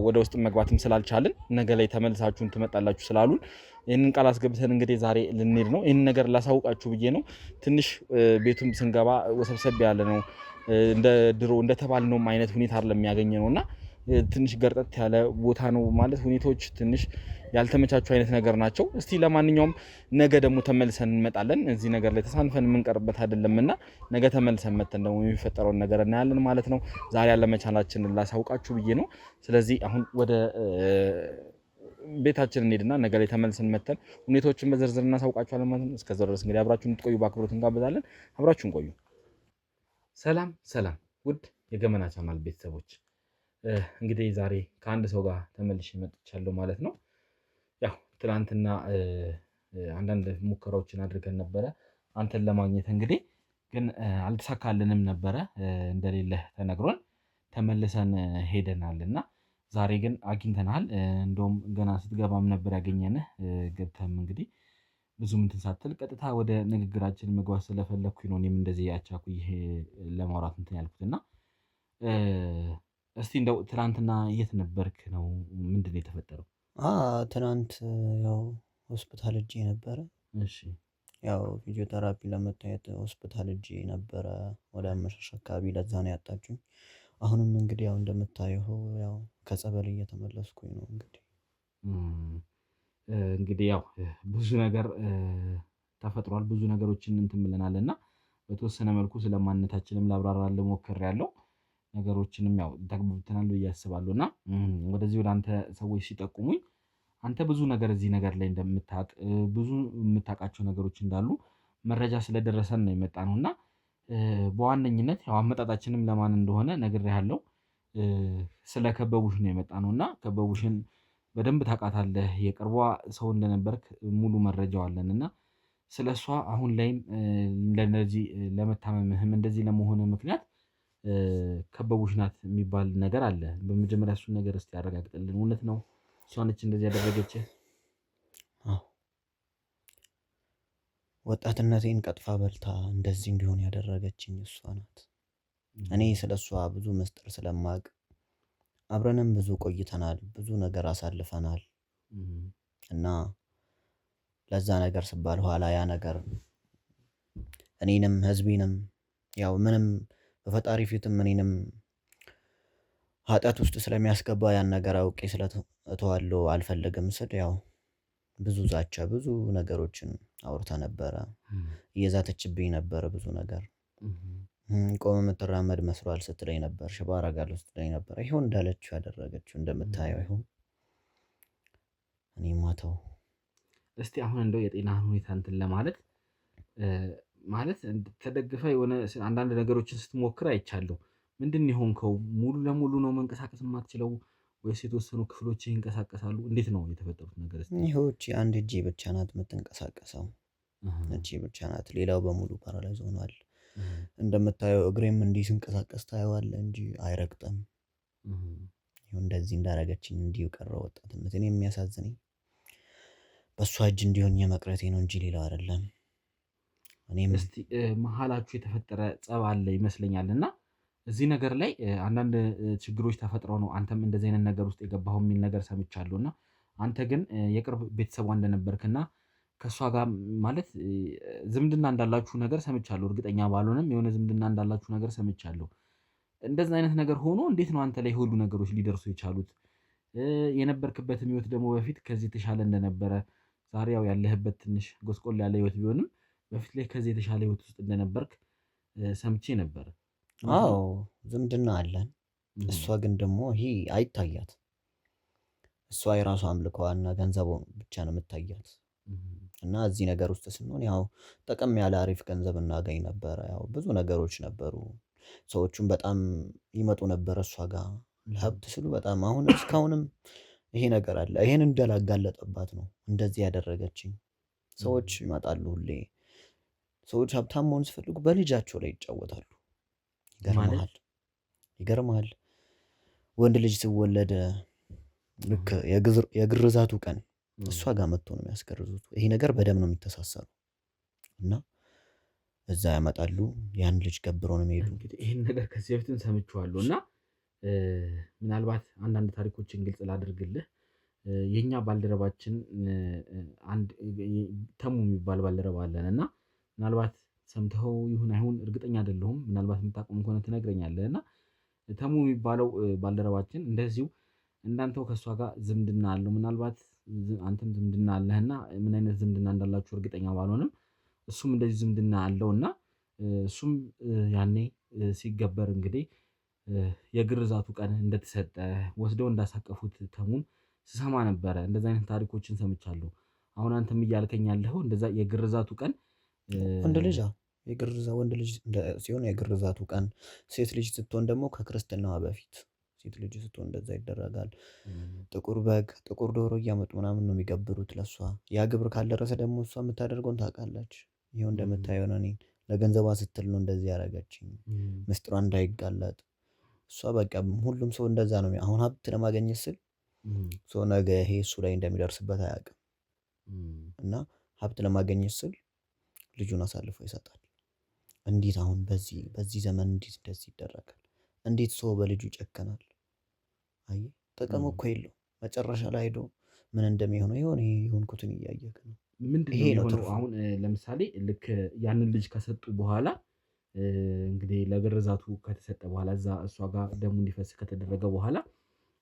ወደ ውስጥ መግባትም ስላልቻልን ነገ ላይ ተመልሳችሁን ትመጣላችሁ ስላሉን ይህንን ቃል አስገብተን እንግዲህ ዛሬ ልንሄድ ነው። ይህንን ነገር ላሳውቃችሁ ብዬ ነው። ትንሽ ቤቱም ስንገባ ወሰብሰብ ያለ ነው። እንደ ድሮ እንደተባልነውም አይነት ሁኔታ አይደለም ያገኘ ነውና ትንሽ ገርጠት ያለ ቦታ ነው ማለት ሁኔታዎች ትንሽ ያልተመቻቹ አይነት ነገር ናቸው። እስቲ ለማንኛውም ነገ ደግሞ ተመልሰን እንመጣለን። እዚህ ነገር ላይ ተሳንፈን የምንቀርበት አይደለምና ነገ ተመልሰን መተን ደግሞ የሚፈጠረውን ነገር እናያለን ማለት ነው። ዛሬ ያለመቻላችንን ላሳውቃችሁ ብዬ ነው። ስለዚህ አሁን ወደ ቤታችን እንሄድና ነገ ላይ ተመልሰን መተን ሁኔታዎችን በዝርዝር እናሳውቃችኋለን ማለት ነው። እስከዛው ድረስ እንግዲህ አብራችሁን እንድትቆዩ በአክብሮት እንጋብዛለን። አብራችሁን ቆዩ። ሰላም ሰላም፣ ውድ የገመና ቻናል ቤተሰቦች እንግዲህ ዛሬ ከአንድ ሰው ጋር ተመልሼ መጥቻለሁ ማለት ነው። ያው ትናንትና አንዳንድ ሙከራዎችን አድርገን ነበረ አንተን ለማግኘት እንግዲህ ግን አልተሳካልንም ነበረ። እንደሌለህ ተነግሮን ተመልሰን ሄደናልና ዛሬ ግን አግኝተናል። እንደውም ገና ስትገባም ነበር ያገኘንህ። ገብተህም እንግዲህ ብዙ እንትን ሳትል ቀጥታ ወደ ንግግራችን መግባት ስለፈለኩኝ ነው እኔም እንደዚህ አቻኩዬ ለማውራት እንትን ያልኩትና እስቲ እንደው ትናንትና የት ነበርክ ነው? ምንድን ነው የተፈጠረው? ትናንት ያው ሆስፒታል ሄጄ ነበረ። እሺ ያው ፊዚዮቴራፒ ለመታየት ሆስፒታል ሄጄ ነበረ ወደ አመሻሽ አካባቢ። ለዛ ነው ያጣችሁኝ። አሁንም እንግዲህ ያው እንደምታየው ያው ከጸበል እየተመለስኩኝ ነው። እንግዲህ ያው ብዙ ነገር ተፈጥሯል። ብዙ ነገሮችን እንትን ብለናል እና በተወሰነ መልኩ ስለማንነታችንም ላብራራልህ ሞክሬያለሁ። ነገሮችንም ያው ተግባብተናል ብዬ አስባለሁ እና ወደዚህ ወደ አንተ ሰዎች ሲጠቁሙኝ አንተ ብዙ ነገር እዚህ ነገር ላይ እንደምታውቅ ብዙ የምታውቃቸው ነገሮች እንዳሉ መረጃ ስለደረሰን ነው የመጣነው እና በዋነኝነት ያው አመጣጣችንም ለማን እንደሆነ ነግሬሃለሁ። ስለ ከበቡሽ ነው የመጣነው እና ከበቡሽን በደንብ ታውቃታለህ። የቅርቧ ሰው እንደነበርክ ሙሉ መረጃው አለን እና ስለሷ አሁን ላይም ለነዚህ ለመታመምህም እንደዚህ ለመሆነ ምክንያት ከበቡሽ ናት የሚባል ነገር አለ። በመጀመሪያ እሱን ነገር እስቲ ያረጋግጥልን። እውነት ነው እሷ ነች እንደዚህ ያደረገችህ? ወጣትነቴን ቀጥፋ በልታ እንደዚህ እንዲሆን ያደረገችኝ እሷ ናት። እኔ ስለ እሷ ብዙ ምስጢር ስለማቅ አብረንም ብዙ ቆይተናል፣ ብዙ ነገር አሳልፈናል እና ለዛ ነገር ስባል ኋላ ያ ነገር እኔንም ህዝቤንም ያው ምንም በፈጣሪ ፊትም እኔንም ኃጢአት ውስጥ ስለሚያስገባ ያን ነገር አውቄ ስለተዋለሁ አልፈልግም ስል ያው ብዙ ዛቻ ብዙ ነገሮችን አውርታ ነበረ። እየዛተችብኝ ነበረ ብዙ ነገር። ቆመ የምትራመድ መስሏል ስትለኝ ነበር። ሽባ አደርጋለሁ ስትለኝ ነበር። ይሁን እንዳለችው ያደረገችው እንደምታየው ይሁን። እኔ ማተው እስቲ አሁን እንደው የጤናህን ሁኔታ እንትን ለማለት ማለት ተደግፈ የሆነ አንዳንድ ነገሮችን ስትሞክር አይቻለሁ። ምንድን የሆንከው? ሙሉ ለሙሉ ነው መንቀሳቀስ የማትችለው ወይስ የተወሰኑ ክፍሎች ይንቀሳቀሳሉ? እንዴት ነው የተፈጠሩት ነገር? ይኸውች አንድ እጄ ብቻ ናት የምትንቀሳቀሰው። እጄ ብቻ ናት፣ ሌላው በሙሉ ፓራላይዝ ሆኗል። እንደምታየው እግሬም እንዲህ ሲንቀሳቀስ ታየዋለህ እንጂ አይረግጥም። ይሁን እንደዚህ እንዳረገችኝ እንዲሁ ቀረው ወጣትነት። እኔ የሚያሳዝነኝ በእሷ እጅ እንዲሆን የመቅረቴ ነው እንጂ ሌላው አይደለም። እኔም እስቲ መሀላችሁ የተፈጠረ ጸብ አለ ይመስለኛል እና እዚህ ነገር ላይ አንዳንድ ችግሮች ተፈጥረው ነው አንተም እንደዚህ አይነት ነገር ውስጥ የገባኸው የሚል ነገር ሰምቻለሁ። እና አንተ ግን የቅርብ ቤተሰቧ እንደነበርክና ከእሷ ጋር ማለት ዝምድና እንዳላችሁ ነገር ሰምቻለሁ። እርግጠኛ ባልሆንም የሆነ ዝምድና እንዳላችሁ ነገር ሰምቻለሁ። እንደዛ አይነት ነገር ሆኖ እንዴት ነው አንተ ላይ ሁሉ ነገሮች ሊደርሱ የቻሉት? የነበርክበትም ህይወት ደግሞ በፊት ከዚህ የተሻለ እንደነበረ፣ ዛሬ ያው ያለህበት ትንሽ ጎስቆል ያለ ህይወት ቢሆንም በፊት ላይ ከዚህ የተሻለ ህይወት ውስጥ እንደነበርክ ሰምቼ ነበር። አዎ ዝምድና አለን። እሷ ግን ደግሞ ይሄ አይታያት። እሷ የራሷ አምልኮዋና ገንዘቡ ብቻ ነው የምታያት። እና እዚህ ነገር ውስጥ ስንሆን ያው ጠቀም ያለ አሪፍ ገንዘብ እናገኝ ነበረ። ያው ብዙ ነገሮች ነበሩ። ሰዎቹም በጣም ይመጡ ነበር እሷ ጋር ለሀብት ስሉ በጣም አሁን እስካሁንም ይሄ ነገር አለ። ይሄን እንዳላጋለጠባት ነው እንደዚህ ያደረገችኝ። ሰዎች ይመጣሉ ሁሌ። ሰዎች ሀብታም መሆን ሲፈልጉ በልጃቸው ላይ ይጫወታሉ። ይገርምሃል። ወንድ ልጅ ሲወለድ ልክ የግርዛቱ ቀን እሷ ጋር መጥቶ ነው የሚያስገርዙት። ይሄ ነገር በደም ነው የሚተሳሰሩ እና እዛ ያመጣሉ። ያን ልጅ ገብሮ ነው የሚሄዱ። እንግዲህ ይህን ነገር ከዚህ በፊትም ሰምቼዋለሁ እና ምናልባት አንዳንድ ታሪኮችን ግልጽ ላድርግልህ። የኛ ባልደረባችን አንድ ተሙ የሚባል ባልደረባ አለን እና ምናልባት ሰምተኸው ይሁን አይሁን እርግጠኛ አይደለሁም። ምናልባት የምታውቀውም ከሆነ ትነግረኛለህ። እና ተሙ የሚባለው ባልደረባችን እንደዚሁ እንዳንተው ከእሷ ጋር ዝምድና አለው። ምናልባት አንተም ዝምድና አለህና ምን አይነት ዝምድና እንዳላችሁ እርግጠኛ ባልሆንም እሱም እንደዚህ ዝምድና አለው እና እሱም ያኔ ሲገበር እንግዲህ የግርዛቱ ቀን እንደተሰጠ ወስደው እንዳሳቀፉት ተሙን ስሰማ ነበረ። እንደዛ አይነት ታሪኮችን ሰምቻለሁ። አሁን አንተም እያልከኝ ያለኸው እንደዛ የግርዛቱ ቀን ወንድ ልጅ ወንድ ልጅ ሲሆን የግርዛቱ ቀን፣ ሴት ልጅ ስትሆን ደግሞ ከክርስትናዋ በፊት ሴት ልጅ ስትሆን እንደዛ ይደረጋል። ጥቁር በግ፣ ጥቁር ዶሮ እያመጡ ምናምን ነው የሚገብሩት ለእሷ። ያ ግብር ካልደረሰ ደግሞ እሷ የምታደርገውን ታውቃለች። ይኸው እንደምታየው ነው። እኔን ለገንዘቧ ስትል ነው እንደዚህ ያደረገችኝ፣ ምስጢሯ እንዳይጋለጥ። እሷ በቃ ሁሉም ሰው እንደዛ ነው። አሁን ሀብት ለማግኘት ስል ሰው ነገ ይሄ እሱ ላይ እንደሚደርስበት አያውቅም እና ሀብት ለማግኘት ስል ልጁን አሳልፎ ይሰጣል። እንዴት አሁን በዚህ ዘመን እንዴት እንደዚህ ይደረጋል? እንዴት ሰው በልጁ ይጨከናል? አየህ፣ ጥቅም እኮ የለው። መጨረሻ ላይ ሄዶ ምን እንደሚሆነው የሆንኩትን እያየክ ነው። ምንድን ነው የሆነው? አሁን ለምሳሌ ልክ ያንን ልጅ ከሰጡ በኋላ እንግዲህ ለግርዛቱ ከተሰጠ በኋላ እዛ እሷ ጋር ደሙ እንዲፈስ ከተደረገ በኋላ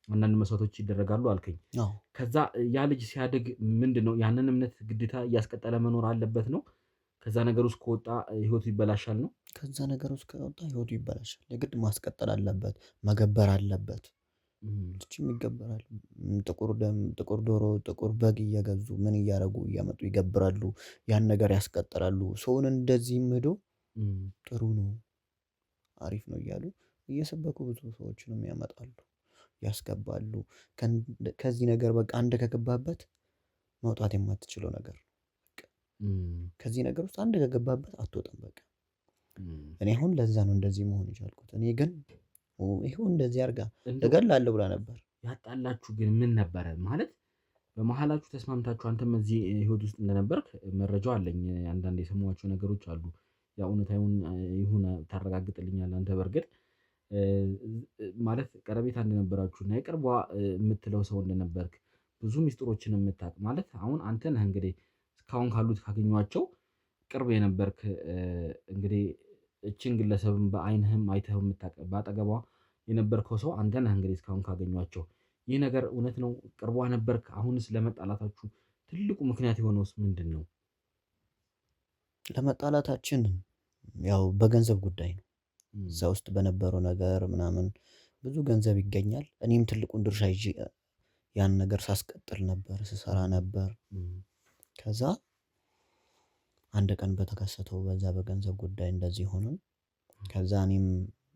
አንዳንድ መስዋዕቶች ይደረጋሉ አልከኝ። ከዛ ያ ልጅ ሲያድግ ምንድን ነው ያንን እምነት ግዴታ እያስቀጠለ መኖር አለበት ነው? ከዛ ነገር ውስጥ ከወጣ ህይወቱ ይበላሻል ነው? ከዛ ነገር ውስጥ ከወጣ ህይወቱ ይበላሻል። የግድ ማስቀጠል አለበት፣ መገበር አለበት። ልጅም ይገበራል። ጥቁር ዶሮ፣ ጥቁር በግ እየገዙ ምን እያደረጉ እያመጡ ይገብራሉ። ያን ነገር ያስቀጥላሉ። ሰውን እንደዚህም ሄዶ ጥሩ ነው አሪፍ ነው እያሉ እየሰበኩ ብዙ ሰዎችንም ያመጣሉ፣ ያስገባሉ። ከዚህ ነገር በቃ አንድ ከገባበት መውጣት የማትችለው ነገር ነው። ከዚህ ነገር ውስጥ አንድ ከገባበት አትወጣም። በቃ እኔ አሁን ለዛ ነው እንደዚህ መሆን የቻልኩት። እኔ ግን ይኸው እንደዚህ አድርጋ እገላለሁ ብላ ነበር። ያጣላችሁ ግን ምን ነበረ ማለት? በመሀላችሁ ተስማምታችሁ አንተም እዚህ ህይወት ውስጥ እንደነበርክ መረጃው አለኝ። አንዳንድ የሰማኋቸው ነገሮች አሉ። ያ እውነታውን ይሁን ታረጋግጥልኛለህ አንተ? በእርግጥ ማለት ቀረቤታ እንደነበራችሁና የቅርቧ የምትለው ሰው እንደነበርክ ብዙ ሚስጥሮችን የምታውቅ ማለት አሁን አንተ ነህ እንግዲህ እስካሁን ካሉት ካገኟቸው ቅርብ የነበርክ እንግዲህ እችን ግለሰብን በአይንህም አይተህ የምታውቅ በአጠገቧ የነበርከው ሰው አንተ ነህ እንግዲህ እስካሁን ካገኟቸው። ይህ ነገር እውነት ነው? ቅርቧ ነበርክ? አሁንስ ለመጣላታችሁ ትልቁ ምክንያት የሆነውስ ምንድን ነው? ለመጣላታችን ያው በገንዘብ ጉዳይ ነው። እዛ ውስጥ በነበረው ነገር ምናምን ብዙ ገንዘብ ይገኛል። እኔም ትልቁን ድርሻ ይዤ ያን ነገር ሳስቀጥል ነበር፣ ስሰራ ነበር። ከዛ አንድ ቀን በተከሰተው በዛ በገንዘብ ጉዳይ እንደዚህ ሆነን ከዛ እኔም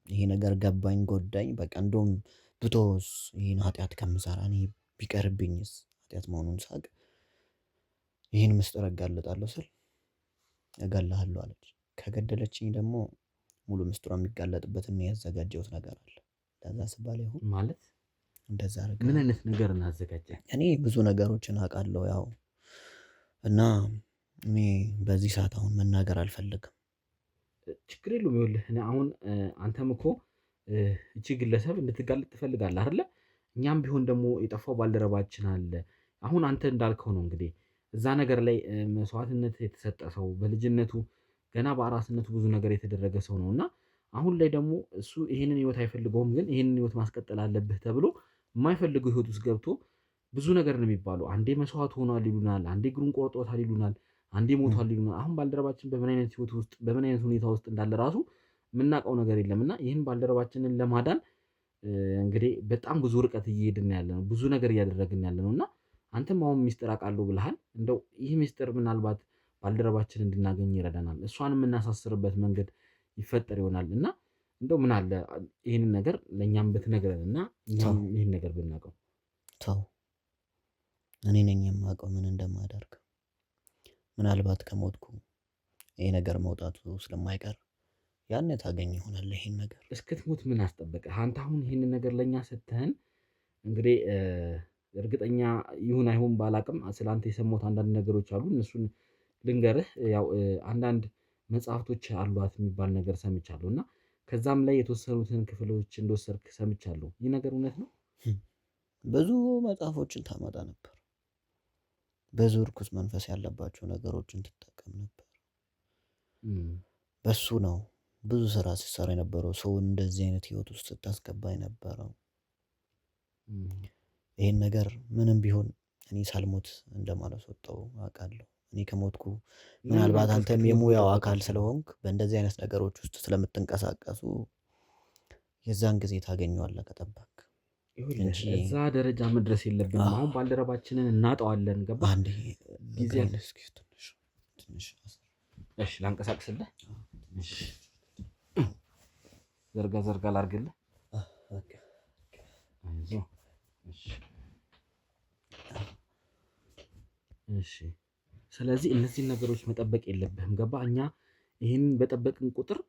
ይሄ ነገር ገባኝ፣ ጎዳኝ። በቃ እንደውም ብተውስ ይህን ኃጢአት ከምሰራ እኔ ቢቀርብኝስ ኃጢአት መሆኑን ሳቅ ይህን ምስጢር እጋለጣለሁ ስል እገልሃለሁ አለች። ከገደለችኝ ደግሞ ሙሉ ምስጢሯ የሚጋለጥበትን ያዘጋጀሁት ነገር አለ። ለዛ ስባል ይሁን ማለት እንደዛ አደረገ። ምን አይነት ነገር እናዘጋጀ? እኔ ብዙ ነገሮችን አውቃለሁ ያው እና እኔ በዚህ ሰዓት አሁን መናገር አልፈልግም። ችግር የለውም። ይኸውልህ እኔ አሁን አንተም እኮ እቺ ግለሰብ እንድትጋለጥ ትፈልጋለህ አይደለ? እኛም ቢሆን ደግሞ የጠፋው ባልደረባችን አለ። አሁን አንተ እንዳልከው ነው እንግዲህ እዛ ነገር ላይ መስዋዕትነት የተሰጠ ሰው በልጅነቱ ገና በአራስነቱ ብዙ ነገር የተደረገ ሰው ነው እና አሁን ላይ ደግሞ እሱ ይሄንን ህይወት አይፈልገውም፣ ግን ይሄንን ህይወት ማስቀጠል አለብህ ተብሎ የማይፈልገው ህይወት ውስጥ ገብቶ ብዙ ነገር ነው የሚባለው። አንዴ መስዋዕት ሆኗል ይሉናል፣ አንዴ እግሩን ቆርጦታል ይሉናል፣ አንዴ ሞቷል ይሉናል። አሁን ባልደረባችን በምን አይነት ህይወት ውስጥ በምን አይነት ሁኔታ ውስጥ እንዳለ ራሱ የምናውቀው ነገር የለም እና ይህን ባልደረባችንን ለማዳን እንግዲህ በጣም ብዙ ርቀት እየሄድን ያለ ነው፣ ብዙ ነገር እያደረግን ያለ ነው እና አንተም አሁን ሚስጥር አውቃለሁ ብለሃል። እንደው ይህ ሚስጥር ምናልባት ባልደረባችን እንድናገኝ ይረዳናል፣ እሷን የምናሳስርበት መንገድ ይፈጠር ይሆናል እና እንደው ምን አለ ይህንን ነገር ለእኛም ብትነግረን እና እኛም ይህን ነገር ብናውቀው። ተው፣ እኔ ነኝ የማውቀው ምን እንደማደርግ። ምናልባት ከሞትኩ ይሄ ነገር መውጣቱ ስለማይቀር ያን ታገኝ ይሆናል። ይሄን ነገር እስክትሞት ምን አስጠበቀ? አንተ አሁን ይህንን ነገር ለእኛ ሰጥተህን እንግዲህ እርግጠኛ ይሁን አይሁን ባላቅም ስላንተ የሰማሁት አንዳንድ ነገሮች አሉ። እነሱን ልንገርህ። ያው አንዳንድ መጽሐፍቶች አሏት የሚባል ነገር ሰምቻለሁ እና ከዛም ላይ የተወሰኑትን ክፍሎች እንደወሰድክ ሰምቻለሁ። ይህ ነገር እውነት ነው? ብዙ መጽሐፎችን ታመጣ ነበር። ብዙ እርኩስ መንፈስ ያለባቸው ነገሮችን ትጠቀም ነበር። በሱ ነው ብዙ ስራ ሲሰራ የነበረው። ሰውን እንደዚህ አይነት ህይወት ውስጥ ስታስገባ የነበረው። ይሄን ነገር ምንም ቢሆን እኔ ሳልሞት እንደማላስወጣው አውቃለሁ። እኔ ከሞትኩ ምናልባት አንተም የሙያው አካል ስለሆንክ በእንደዚህ አይነት ነገሮች ውስጥ ስለምትንቀሳቀሱ የዛን ጊዜ ታገኘዋለህ ከጠበቅ እንጂ እዛ ደረጃ መድረስ የለብንም። አሁን ባልደረባችንን እናጠዋለን። ገባ አንዴ ጊዜ እስኪ ትንሽ እሺ፣ ላንቀሳቅስልህ። እሺ፣ ዘርጋ ዘርጋ ላርግልህ። አይዞህ። እሺ፣ ስለዚህ እነዚህን ነገሮች መጠበቅ የለብህም። ገባ? እኛ ይህንን በጠበቅን ቁጥር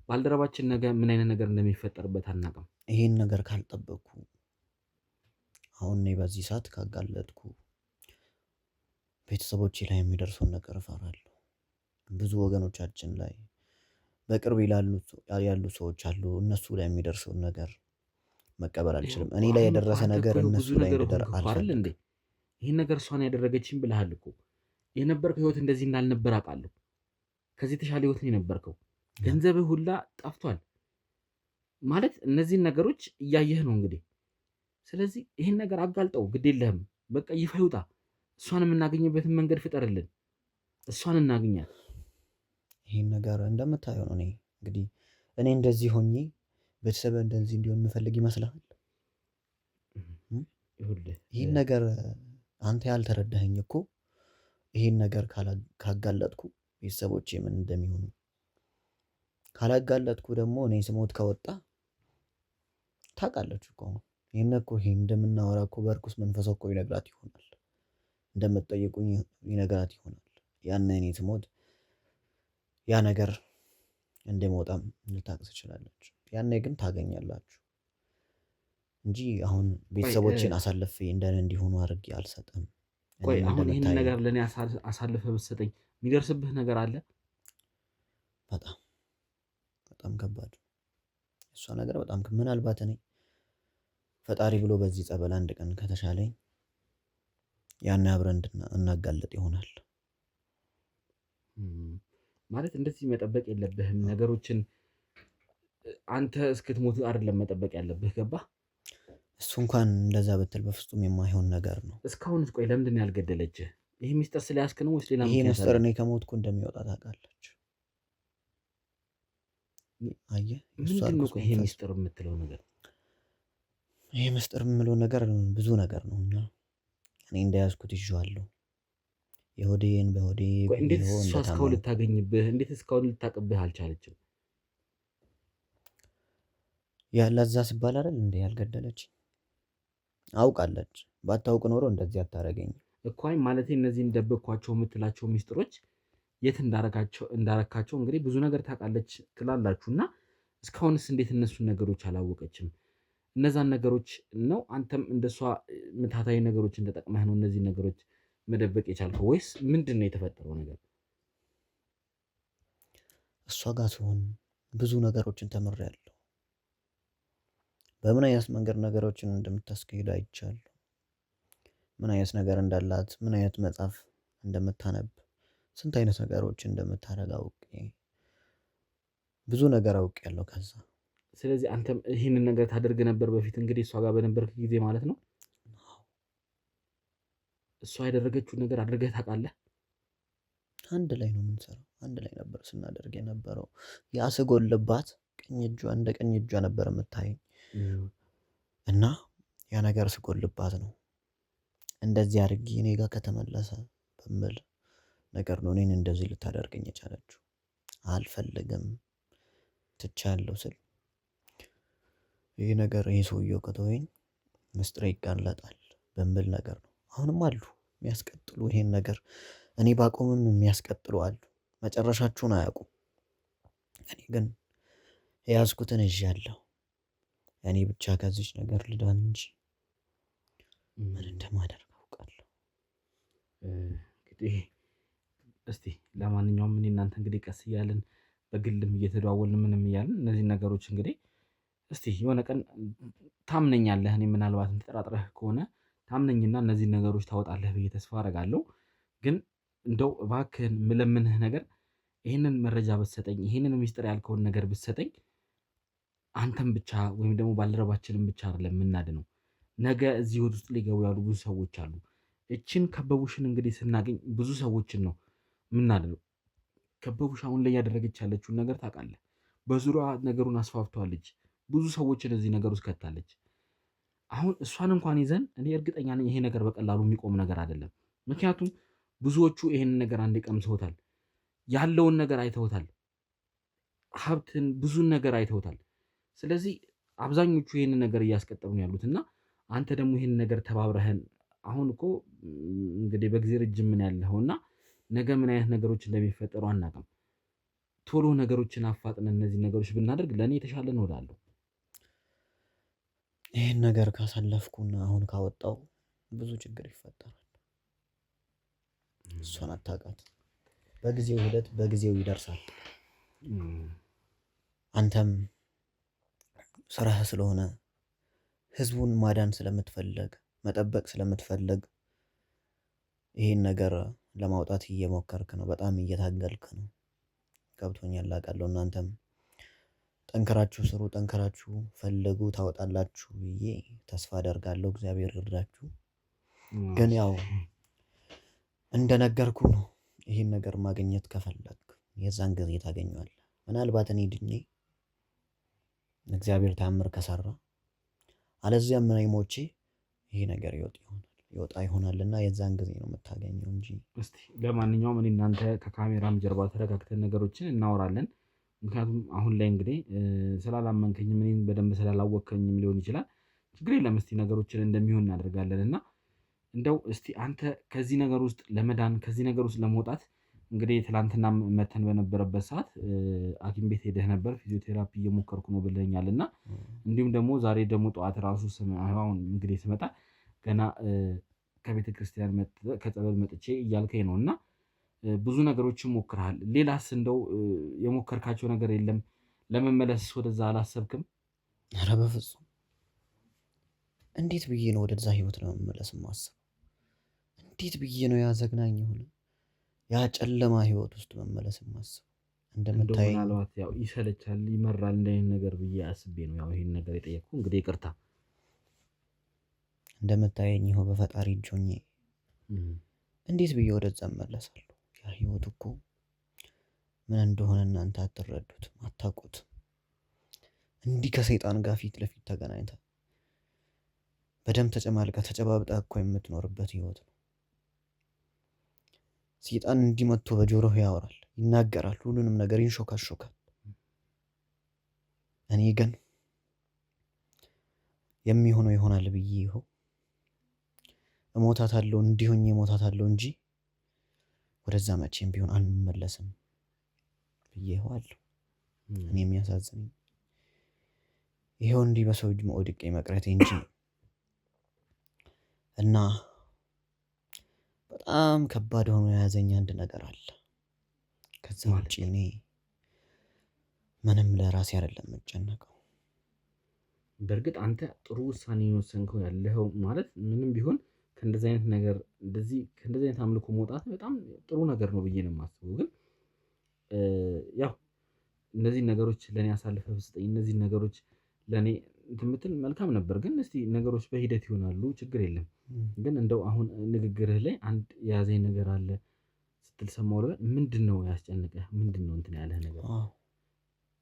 ባልደረባችን ነገ ምን አይነት ነገር እንደሚፈጠርበት አናውቅም። ይህን ነገር ካልጠበቅኩ አሁን እኔ በዚህ ሰዓት ካጋለጥኩ ቤተሰቦቼ ላይ የሚደርሰውን ነገር እፈራለሁ። ብዙ ወገኖቻችን ላይ በቅርብ ያሉ ሰዎች አሉ። እነሱ ላይ የሚደርሰውን ነገር መቀበል አልችልም። እኔ ላይ የደረሰ ነገር እነሱ ላይ እንዲደርስ አልፈልግም። ይህን ነገር እሷን ያደረገችኝ ብለሃል እኮ። የነበርከው ህይወት እንደዚህ እንዳልነበር አውቃለሁ። ከዚህ የተሻለ ህይወት ነው የነበርከው። ገንዘብህ ሁላ ጠፍቷል ማለት እነዚህን ነገሮች እያየህ ነው እንግዲህ። ስለዚህ ይህን ነገር አጋልጠው፣ ግድ የለህም በቃ ይፋ ይውጣ። እሷን የምናገኝበትን መንገድ ፍጠርልን። እሷን እናገኛት። ይህን ነገር እንደምታየው ነው። እኔ እንግዲህ እኔ እንደዚህ ሆኜ ቤተሰብ እንደዚህ እንዲሆን የምፈልግ ይመስልሃል? ይህን ነገር አንተ ያልተረዳኸኝ እኮ ይህን ነገር ካጋለጥኩ ቤተሰቦቼ ምን እንደሚሆኑ ካላጋለጥኩ ደግሞ እኔ ስሞት ከወጣ ታውቃለች እኮ ይህን እኮ ይሄን እንደምናወራ እኮ በርኩስ መንፈስ እኮ ይነግራት ይሆናል። እንደምትጠይቁኝ ይነግራት ይሆናል። ያን እኔ ስሞት ያ ነገር እንደመውጣም ልታውቅ ትችላለች። ያኔ ግን ታገኛላችሁ እንጂ አሁን ቤተሰቦቼን አሳልፌ እንደኔ እንዲሆኑ አድርጌ አልሰጥም። ቆይ አሁን ይህን ነገር ለእኔ አሳልፈ ብትሰጠኝ የሚደርስብህ ነገር አለ? በጣም ከባድ እሷ ነገር በጣም ምናልባት እኔ ፈጣሪ ብሎ በዚህ ጸበል አንድ ቀን ከተሻለኝ ያን አብረን እናጋለጥ ይሆናል። ማለት እንደዚህ መጠበቅ የለብህም ነገሮችን። አንተ እስክትሞት አይደለም መጠበቅ ያለብህ። ገባህ? እሱ እንኳን እንደዛ ብትል በፍጹም የማይሆን ነገር ነው። እስካሁንስ ቆይ ለምንድን ነው ያልገደለችህ? ይሄ ሚስጥር ስለያዝክ ነው ወይስ ሌላ? ይሄ ሚስጥር እኔ ከሞትኩ እንደሚወጣ ታውቃለች። አየህ፣ ምንድን ነው ይሄ ሚስጥር የምትለው ነገር? ይሄ ሚስጥር የምለው ነገር ብዙ ነገር ነው እና እኔ እንደያዝኩት ይዤዋለሁ። የሆዴን በሆዴ እንዴት እሷ እስካሁን ልታገኝብህ፣ እንዴት እስካሁን ልታቅብህ አልቻለችም? ለዛ ሲባል አይደል እንዴ ያልገደለች? አውቃለች። ባታውቅ ኖሮ እንደዚህ አታረገኝ እኮ። አይ ማለቴ እነዚህን ደበቅኳቸው የምትላቸው ሚስጥሮች የት እንዳረካቸው እንግዲህ ብዙ ነገር ታውቃለች ትላላችሁ እና እስካሁንስ እንዴት እነሱን ነገሮች አላወቀችም? እነዛን ነገሮች ነው አንተም እንደሷ ምታታዊ ነገሮችን ተጠቅመህ ነው እነዚህ ነገሮች መደበቅ የቻልከው ወይስ ምንድን ነው የተፈጠረው ነገር? እሷ ጋር ሲሆን ብዙ ነገሮችን ተምሬያለሁ። በምን አይነት መንገድ ነገሮችን እንደምታስኬድ አይቻለሁ። ምን አይነት ነገር እንዳላት፣ ምን አይነት መጽሐፍ እንደምታነብ፣ ስንት አይነት ነገሮችን እንደምታደርግ አውቄ ብዙ ነገር አውቄያለሁ ከዛ። ስለዚህ አንተም ይህንን ነገር ታደርግ ነበር በፊት እንግዲህ እሷ ጋር በነበርክ ጊዜ ማለት ነው። እሷ ያደረገችውን ነገር አድርገህ ታውቃለህ? አንድ ላይ ነው የምንሰራው። አንድ ላይ ነበር ስናደርግ የነበረው። ያ ስጎልባት ቀኝ እጇ እንደ ቀኝ እጇ ነበር የምታየኝ እና ያ ነገር ስጎልባት ነው እንደዚህ አድርጌ እኔ ጋር ከተመለሰ በምል ነገር ነው እኔን እንደዚህ ልታደርገኝ የቻለችው። አልፈልግም ትቻለሁ ስል ይሄ ነገር ይሄ ሰውየው ከተወኝ ምስጢሬ ይጋለጣል በምል ነገር ነው። አሁንም አሉ የሚያስቀጥሉ ይሄን ነገር እኔ ባቆምም የሚያስቀጥሉ አሉ። መጨረሻችሁን አያውቁም። እኔ ግን የያዝኩትን ይዣለሁ። እኔ ብቻ ከዚች ነገር ልዳን እንጂ ምን እንደምሆን እንግዲህ እስቲ ለማንኛውም እኔ እናንተ እንግዲህ ቀስ እያልን በግልም እየተደዋወልን ምንም እያልን እነዚህ ነገሮች እንግዲህ እስቲ የሆነ ቀን ታምነኛለህ። እኔ ምናልባትም ተጠራጥረህ ከሆነ ታምነኝና እነዚህን ነገሮች ታወጣለህ ብዬ ተስፋ አደርጋለሁ። ግን እንደው እባክህን ምለምንህ ነገር ይህንን መረጃ ብትሰጠኝ፣ ይህንን ሚስጥር ያልከውን ነገር ብትሰጠኝ አንተም ብቻ ወይም ደግሞ ባልደረባችንም ብቻ አይደለም የምናድነው። ነገ እዚህ ህይወት ውስጥ ሊገቡ ያሉ ብዙ ሰዎች አሉ። እችን ከበቡሽን እንግዲህ ስናገኝ ብዙ ሰዎችን ነው የምናድነው። ከበቡሽ አሁን ላይ እያደረገች ያለችውን ነገር ታውቃለህ። በዙሪያዋ ነገሩን አስፋፍተዋለች። ብዙ ሰዎችን እዚህ ነገር ውስጥ ከታለች። አሁን እሷን እንኳን ይዘን እኔ እርግጠኛ ነኝ ይሄ ነገር በቀላሉ የሚቆም ነገር አይደለም። ምክንያቱም ብዙዎቹ ይሄንን ነገር አንዴ ቀምሰውታል። ያለውን ነገር አይተውታል። ሀብትን፣ ብዙን ነገር አይተውታል። ስለዚህ አብዛኞቹ ይሄንን ነገር እያስቀጠሉ ነው ያሉት እና አንተ ደግሞ ይሄንን ነገር ተባብረህን አሁን እኮ እንግዲህ በእግዚአብሔር እጅ ምን ያለኸው እና ነገ ምን አይነት ነገሮች እንደሚፈጠሩ አናውቅም። ቶሎ ነገሮችን አፋጥነን እነዚህ ነገሮች ብናደርግ ለእኔ የተሻለ ነው እላለሁ። ይህን ነገር ካሳለፍኩና አሁን ካወጣው ብዙ ችግር ይፈጠራል። እሷን አታውቃት። በጊዜው ሂደት በጊዜው ይደርሳል። አንተም ስራህ ስለሆነ ህዝቡን ማዳን ስለምትፈልግ መጠበቅ ስለምትፈልግ ይህን ነገር ለማውጣት እየሞከርክ ነው። በጣም እየታገልክ ነው። ገብቶኛል፣ አውቃለሁ። እናንተም ጠንከራችሁ ስሩ፣ ጠንከራችሁ ፈልጉ፣ ታወጣላችሁ ብዬ ተስፋ አደርጋለሁ። እግዚአብሔር ይርዳችሁ። ግን ያው እንደነገርኩ ነው። ይህን ነገር ማግኘት ከፈለግ የዛን ጊዜ ታገኘዋለህ። ምናልባት እኔ ድኜ እግዚአብሔር ታምር ከሰራ፣ አለዚያም ምን ሞቼ ይሄ ነገር ይወጣ ይሆናልና የዛን ጊዜ ነው የምታገኘው እንጂ። እስቲ ለማንኛውም እኔ እናንተ ከካሜራም ጀርባ ተረጋግተን ነገሮችን እናወራለን። ምክንያቱም አሁን ላይ እንግዲህ ስላላመንከኝም እኔን በደንብ ስላላወቅከኝም ሊሆን ይችላል። ችግር የለም። እስቲ ነገሮችን እንደሚሆን እናደርጋለን እና እንደው እስቲ አንተ ከዚህ ነገር ውስጥ ለመዳን ከዚህ ነገር ውስጥ ለመውጣት እንግዲህ ትላንትና መተን በነበረበት ሰዓት ሐኪም ቤት ሄደህ ነበር፣ ፊዚዮቴራፒ እየሞከርኩ ነው ብለኛል እና እንዲሁም ደግሞ ዛሬ ደግሞ ጠዋት ራሱ አሁን እንግዲህ ስመጣ ገና ከቤተ ክርስቲያን ከጸበል መጥቼ እያልከኝ ነው እና ብዙ ነገሮችን ሞክረሃል። ሌላስ እንደው የሞከርካቸው ነገር የለም? ለመመለስ ወደዛ አላሰብክም? ኧረ በፍጹም። እንዴት ብዬ ነው ወደዛ ህይወት ለመመለስ ማስብ? እንዴት ብዬ ነው ያ ዘግናኝ የሆነ ያ ጨለማ ህይወት ውስጥ መመለስ ማስብ? እንደምታይ ምናልባት ያው ይሰለቻል፣ ይመራል እንደዚህ ነገር ብዬ አስቤ ነው ያው ይሄን ነገር የጠየቅኩ። እንግዲህ ይቅርታ። እንደምታየኝ ይኸው በፈጣሪ እጅ ሆኜ እንዴት ብዬ ወደዛ እመለሳለሁ? ያ ህይወት እኮ ምን እንደሆነ እናንተ አትረዱትም፣ አታውቁትም። እንዲህ ከሰይጣን ጋር ፊት ለፊት ተገናኝተ በደም ተጨማልቀ ተጨባብጣ እኮ የምትኖርበት ህይወት ነው። ሰይጣን እንዲህ መጥቶ በጆሮህ ያወራል፣ ይናገራል፣ ሁሉንም ነገር ይንሾካሾካል። እኔ ግን የሚሆነው ይሆናል ብዬ ይኸው እሞታታለሁ፣ እንዲሆኝ እሞታታለሁ እንጂ ወደዛ መቼም ቢሆን አንመለስም ብዬ ይኸው አለሁ። እኔ የሚያሳዝነኝ ይኸው እንዲህ በሰው እጅ መውደቄ መቅረቴ እንጂ እና በጣም ከባድ ሆኖ የያዘኝ አንድ ነገር አለ። ከዛ ውጭ እኔ ምንም ለራሴ አይደለም የምጨነቀው። በእርግጥ አንተ ጥሩ ውሳኔ የወሰንከው ያለኸው ማለት ምንም ቢሆን ከእንደዚህ አይነት ነገር ከእንደዚህ አይነት አምልኮ መውጣት በጣም ጥሩ ነገር ነው ብዬ ነው የማስበው። ግን ያው እነዚህ ነገሮች ለእኔ አሳልፈህ ብትሰጠኝ፣ እነዚህ ነገሮች ለእኔ እንትን የምትል መልካም ነበር። ግን እስቲ ነገሮች በሂደት ይሆናሉ፣ ችግር የለም። ግን እንደው አሁን ንግግርህ ላይ አንድ የያዘኝ ነገር አለ ስትል ሰማሁ ልበል። ምንድን ነው ያስጨንቀህ? ምንድን ነው እንትን ያለህ ነገር?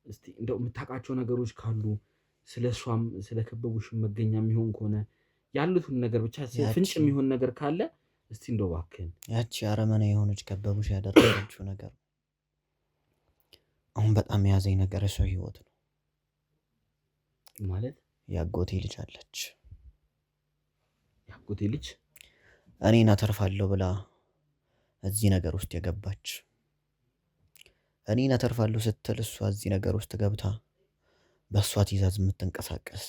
እስቲ እንደው የምታውቃቸው ነገሮች ካሉ ስለ እሷም ስለ ከበቡሽም መገኛ የሚሆን ከሆነ ያሉትን ነገር ብቻ ፍንጭ የሚሆን ነገር ካለ እስቲ እንደው እባክህን። ያቺ አረመኔ የሆነች ከበቡሽ ያደረገችው ነገር አሁን በጣም የያዘኝ ነገር የሰው ህይወት ነው ማለት። ያጎቴ ልጅ አለች። ያጎቴ ልጅ እኔን አተርፋለሁ ብላ እዚህ ነገር ውስጥ የገባች። እኔን አተርፋለሁ ስትል እሷ እዚህ ነገር ውስጥ ገብታ በእሷ ትእዛዝ የምትንቀሳቀስ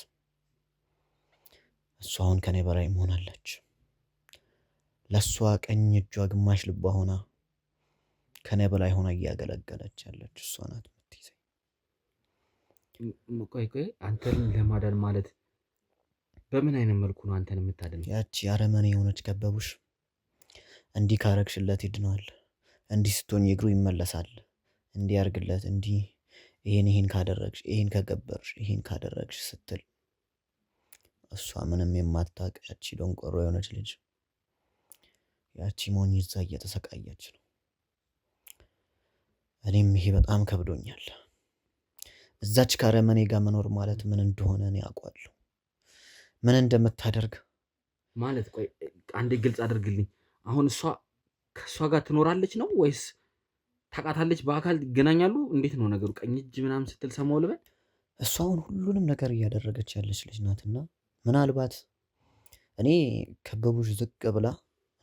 እሷ አሁን ከኔ በላይ መሆናለች። ለእሷ ቀኝ እጇ ግማሽ ልቧ ሆና ከኔ በላይ ሆና እያገለገለች ያለች እሷ ናት የምትይዘኝ። ቆይ አንተን ለማዳን ማለት በምን አይነት መልኩ ነው አንተን የምታድነው? ያቺ አረመኔ የሆነች ከበቡሽ እንዲህ ካረግሽለት ይድነዋል፣ እንዲህ ስትሆኝ እግሩ ይመለሳል፣ እንዲህ ያርግለት፣ እንዲህ ይሄን ካደረግሽ፣ ይሄን ከገበርሽ፣ ይሄን ካደረግሽ ስትል እሷ ምንም የማታውቅ ያቺ ደንቆሮ የሆነች ልጅ ያቺ ሞኝ እዛ እየተሰቃየች ነው። እኔም ይሄ በጣም ከብዶኛል። እዛች ከአረመኔ ጋር መኖር ማለት ምን እንደሆነ እኔ አውቃለሁ፣ ምን እንደምታደርግ ማለት። ቆይ አንዴ ግልጽ አድርግልኝ። አሁን እሷ ከእሷ ጋር ትኖራለች ነው ወይስ ታውቃታለች? በአካል ይገናኛሉ? እንዴት ነው ነገሩ? ቀኝ እጅ ምናምን ስትል ሰማሁ ልበል? እሷ አሁን ሁሉንም ነገር እያደረገች ያለች ልጅ ናትና ምናልባት እኔ ከበቡሽ ዝቅ ብላ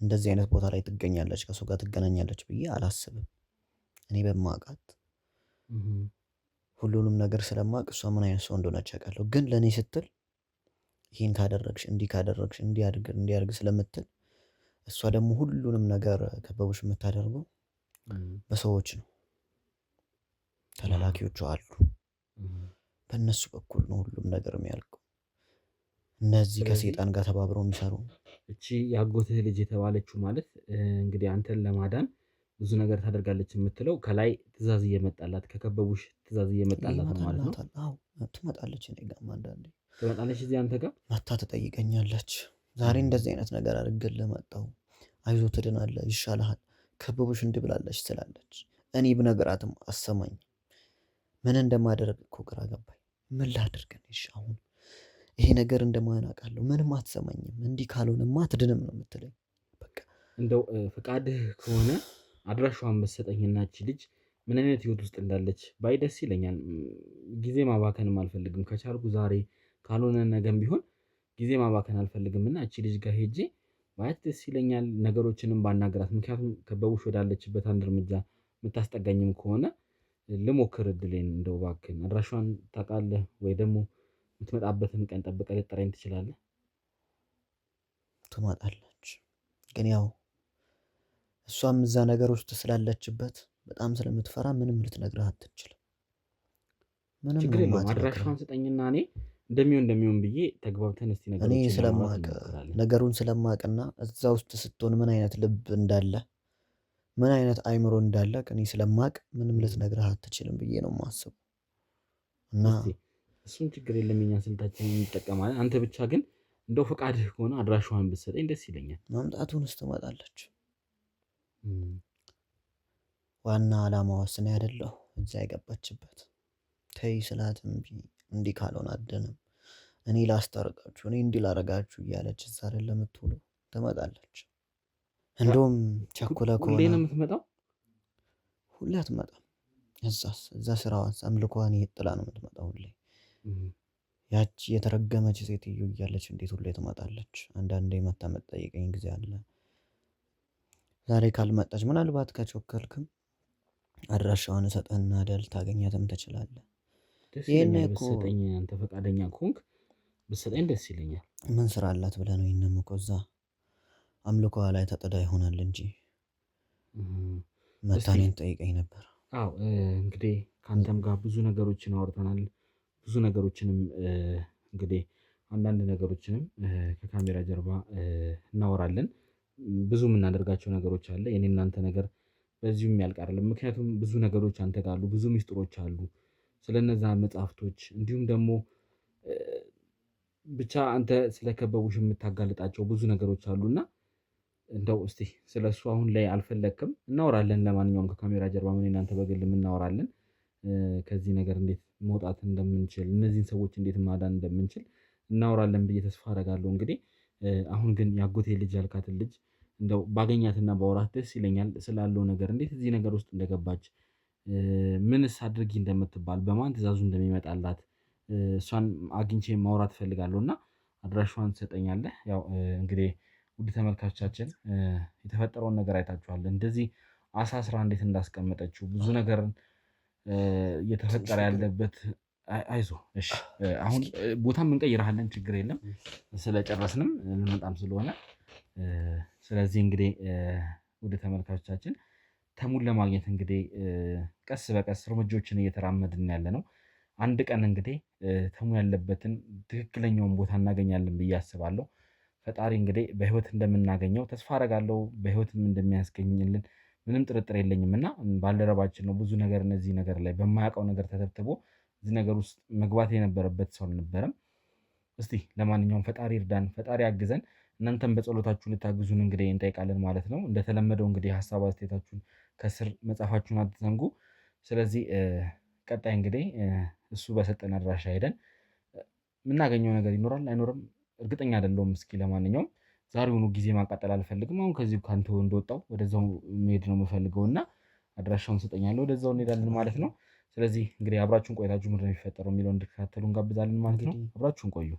እንደዚህ አይነት ቦታ ላይ ትገኛለች፣ ከእሱ ጋር ትገናኛለች ብዬ አላስብም። እኔ በማውቃት ሁሉንም ነገር ስለማውቅ እሷ ምን አይነት ሰው እንደሆነች አውቃለሁ። ግን ለእኔ ስትል ይህን ካደረግሽ፣ እንዲህ ካደረግሽ፣ እንዲያርግ ስለምትል እሷ ደግሞ ሁሉንም ነገር ከበቡሽ የምታደርገው በሰዎች ነው። ተላላኪዎቹ አሉ፣ በእነሱ በኩል ነው ሁሉም ነገር የሚያልቀው። እነዚህ ከሴጣን ጋር ተባብረው የሚሰሩ። እቺ የአጎትህ ልጅ የተባለችው ማለት እንግዲህ አንተን ለማዳን ብዙ ነገር ታደርጋለች የምትለው ከላይ ትእዛዝ እየመጣላት ከከበቡሽ ትእዛዝ እየመጣላት ማለት ነው። ትመጣለች፣ እኔ ጋርም አንዳንዴ ትመጣለች። እዚህ አንተ ጋር መታ ትጠይቀኛለች። ዛሬ እንደዚህ አይነት ነገር አድርጌልህ መጣሁ፣ አይዞ ትድናለህ፣ ይሻልሃል፣ ከበቡሽ እንዲህ ብላለች ትላለች። እኔ ብነግራትም አሰማኝ። ምን እንደማደርግ እኮ ግራ ገባኝ። ምን ላድርግ? እሺ አሁን ይሄ ነገር እንደማን አውቃለሁ። ምንም አትሰማኝም። እንዲህ ካልሆነማ አትድንም ነው የምትለኝ። በቃ እንደው ፈቃድህ ከሆነ አድራሻዋን መሰጠኝና እቺ ልጅ ምን አይነት ህይወት ውስጥ እንዳለች ባይ ደስ ይለኛል። ጊዜ ማባከንም አልፈልግም። ከቻልኩ ዛሬ ካልሆነ ነገም ቢሆን ጊዜ ማባከን አልፈልግም እና እቺ ልጅ ጋር ሄጄ ማየት ደስ ይለኛል። ነገሮችንም ባናገራት፣ ምክንያቱም ከበቡሽ ወዳለችበት አንድ እርምጃ የምታስጠጋኝም ከሆነ ልሞክር እድሌን። እንደው እባክህን አድራሻዋን ታውቃለህ ወይ ደግሞ የምትመጣበትን ቀን ጠብቀህ ልጠራኝ ትችላለህ? ትመጣለች፣ ግን ያው እሷም እዛ ነገር ውስጥ ስላለችበት በጣም ስለምትፈራ ምንም ልትነግርህ አትችልም። ምንም ችግር የለውም። አድራሻዋን ስጠኝና እኔ እንደሚሆን ብዬ ተግባብተን እስቲ እኔ ነገሮችን ስለማቅ ነገሩን ስለማቅና እዛ ውስጥ ስትሆን ምን አይነት ልብ እንዳለ ምን አይነት አይምሮ እንዳለ እኔ ስለማቅ ምንም ልትነግርህ አትችልም ብዬ ነው የማስበው። እና እሱን ችግር የለም፣ እኛ ስልታችንን እንጠቀማለን። አንተ ብቻ ግን እንደው ፈቃድህ ከሆነ አድራሻዋን ብትሰጠኝ ደስ ይለኛል። መምጣቱንስ ትመጣለች። ዋና ዓላማዋስ እኔ አይደለሁ እዛ የገባችበት። ተይ ስላት እምቢ፣ እንዲህ ካልሆነ አደንም፣ እኔ ላስታርቃችሁ፣ እኔ እንዲህ ላረጋችሁ እያለች እዛ አይደለም የምትውለው። ትመጣለች። እንደውም ቸኩለ ከሆነ ሁሌ ነው የምትመጣው? ሁሌ አትመጣም። እዛ ስራዋን አምልኮዋን ጥላ ነው የምትመጣው ሁሌ። ያቺ የተረገመች ሴትዮ እያለች እንዴት ሁሌ ትመጣለች? አንዳንዴ መታ መጠየቀኝ ጊዜ አለ። ዛሬ ካልመጣች ምናልባት ከቾከልክም አድራሻዋን እሰጥህና ደል ታገኛትም ትችላለህ። ይሄን እኮ ብትሰጠኝ፣ አንተ ፈቃደኛ ከሆንክ ብትሰጠኝ ደስ ይለኛል። ምን ስራ አላት ብለህ ነው? ይሄንም እኮ እዛ አምልኮዋ ላይ ተጥዳ ይሆናል እንጂ መታኔን ጠይቀኝ ነበር። አዎ እንግዲህ ከአንተም ጋር ብዙ ነገሮችን አወርተናል። ብዙ ነገሮችንም እንግዲህ አንዳንድ ነገሮችንም ከካሜራ ጀርባ እናወራለን። ብዙ የምናደርጋቸው ነገሮች አለ። የኔ እናንተ ነገር በዚሁ የሚያልቅ አይደለም። ምክንያቱም ብዙ ነገሮች አንተ ጋር አሉ፣ ብዙ ሚስጥሮች አሉ። ስለነዛ መጽሐፍቶች እንዲሁም ደግሞ ብቻ አንተ ስለከበቡሽ የምታጋልጣቸው ብዙ ነገሮች አሉና እንደው እስቲ ስለሱ አሁን ላይ አልፈለክም፣ እናወራለን። ለማንኛውም ከካሜራ ጀርባ ምን እናንተ በግል እናወራለን። ከዚህ ነገር እንዴት መውጣት እንደምንችል፣ እነዚህን ሰዎች እንዴት ማዳን እንደምንችል እናወራለን ብዬ ተስፋ አደርጋለሁ። እንግዲህ አሁን ግን ያጎቴ ልጅ ያልካትን ልጅ እንደው ባገኛትና ባወራት ደስ ይለኛል። ስላለው ነገር እንዴት እዚህ ነገር ውስጥ እንደገባች፣ ምንስ አድርጊ እንደምትባል፣ በማን ትእዛዙ እንደሚመጣላት እሷን አግኝቼ ማውራት እፈልጋለሁ እና አድራሻዋን ትሰጠኛለህ? ያው እንግዲህ ውድ ተመልካቾቻችን የተፈጠረውን ነገር አይታችኋል። እንደዚህ አሳስራ እንዴት እንዳስቀመጠችው ብዙ ነገር እየተፈጠረ ያለበት አይዞ እሺ። አሁን ቦታም እንቀይርሃለን፣ ችግር የለም ስለጨረስንም ልንመጣም ስለሆነ። ስለዚህ እንግዲህ ወደ ተመልካቾቻችን ተሙን ለማግኘት እንግዲህ ቀስ በቀስ እርምጃዎችን እየተራመድን ያለ ነው። አንድ ቀን እንግዲህ ተሙ ያለበትን ትክክለኛውን ቦታ እናገኛለን ብዬ አስባለሁ። ፈጣሪ እንግዲህ በህይወት እንደምናገኘው ተስፋ አደርጋለሁ። በህይወትም እንደሚያስገኝልን ምንም ጥርጥር የለኝም እና ባልደረባችን ነው ብዙ ነገር እነዚህ ነገር ላይ በማያውቀው ነገር ተተብትቦ እዚህ ነገር ውስጥ መግባት የነበረበት ሰው አልነበረም። እስቲ ለማንኛውም ፈጣሪ እርዳን፣ ፈጣሪ አግዘን። እናንተም በጸሎታችሁ ልታግዙን እንግዲህ እንጠይቃለን ማለት ነው። እንደተለመደው እንግዲህ ሀሳብ አስተያየታችሁን ከስር መጻፋችሁን አትዘንጉ። ስለዚህ ቀጣይ እንግዲህ እሱ በሰጠን አድራሻ ሄደን የምናገኘው ነገር ይኖራል አይኖርም እርግጠኛ አይደለሁም። እስኪ ለማንኛውም ዛሬውኑ ጊዜ ማቃጠል አልፈልግም። አሁን ከዚህ ካንተ እንደወጣው ወደዛው መሄድ ነው የምፈልገው እና አድራሻውን ስጠኛለሁ፣ ወደዛው እንሄዳለን ማለት ነው። ስለዚህ እንግዲህ አብራችሁን ቆይታችሁ ምንድን ነው የሚፈጠረው የሚለውን እንድትከታተሉ እንጋብዛለን ማለት ነው። አብራችሁን ቆዩ።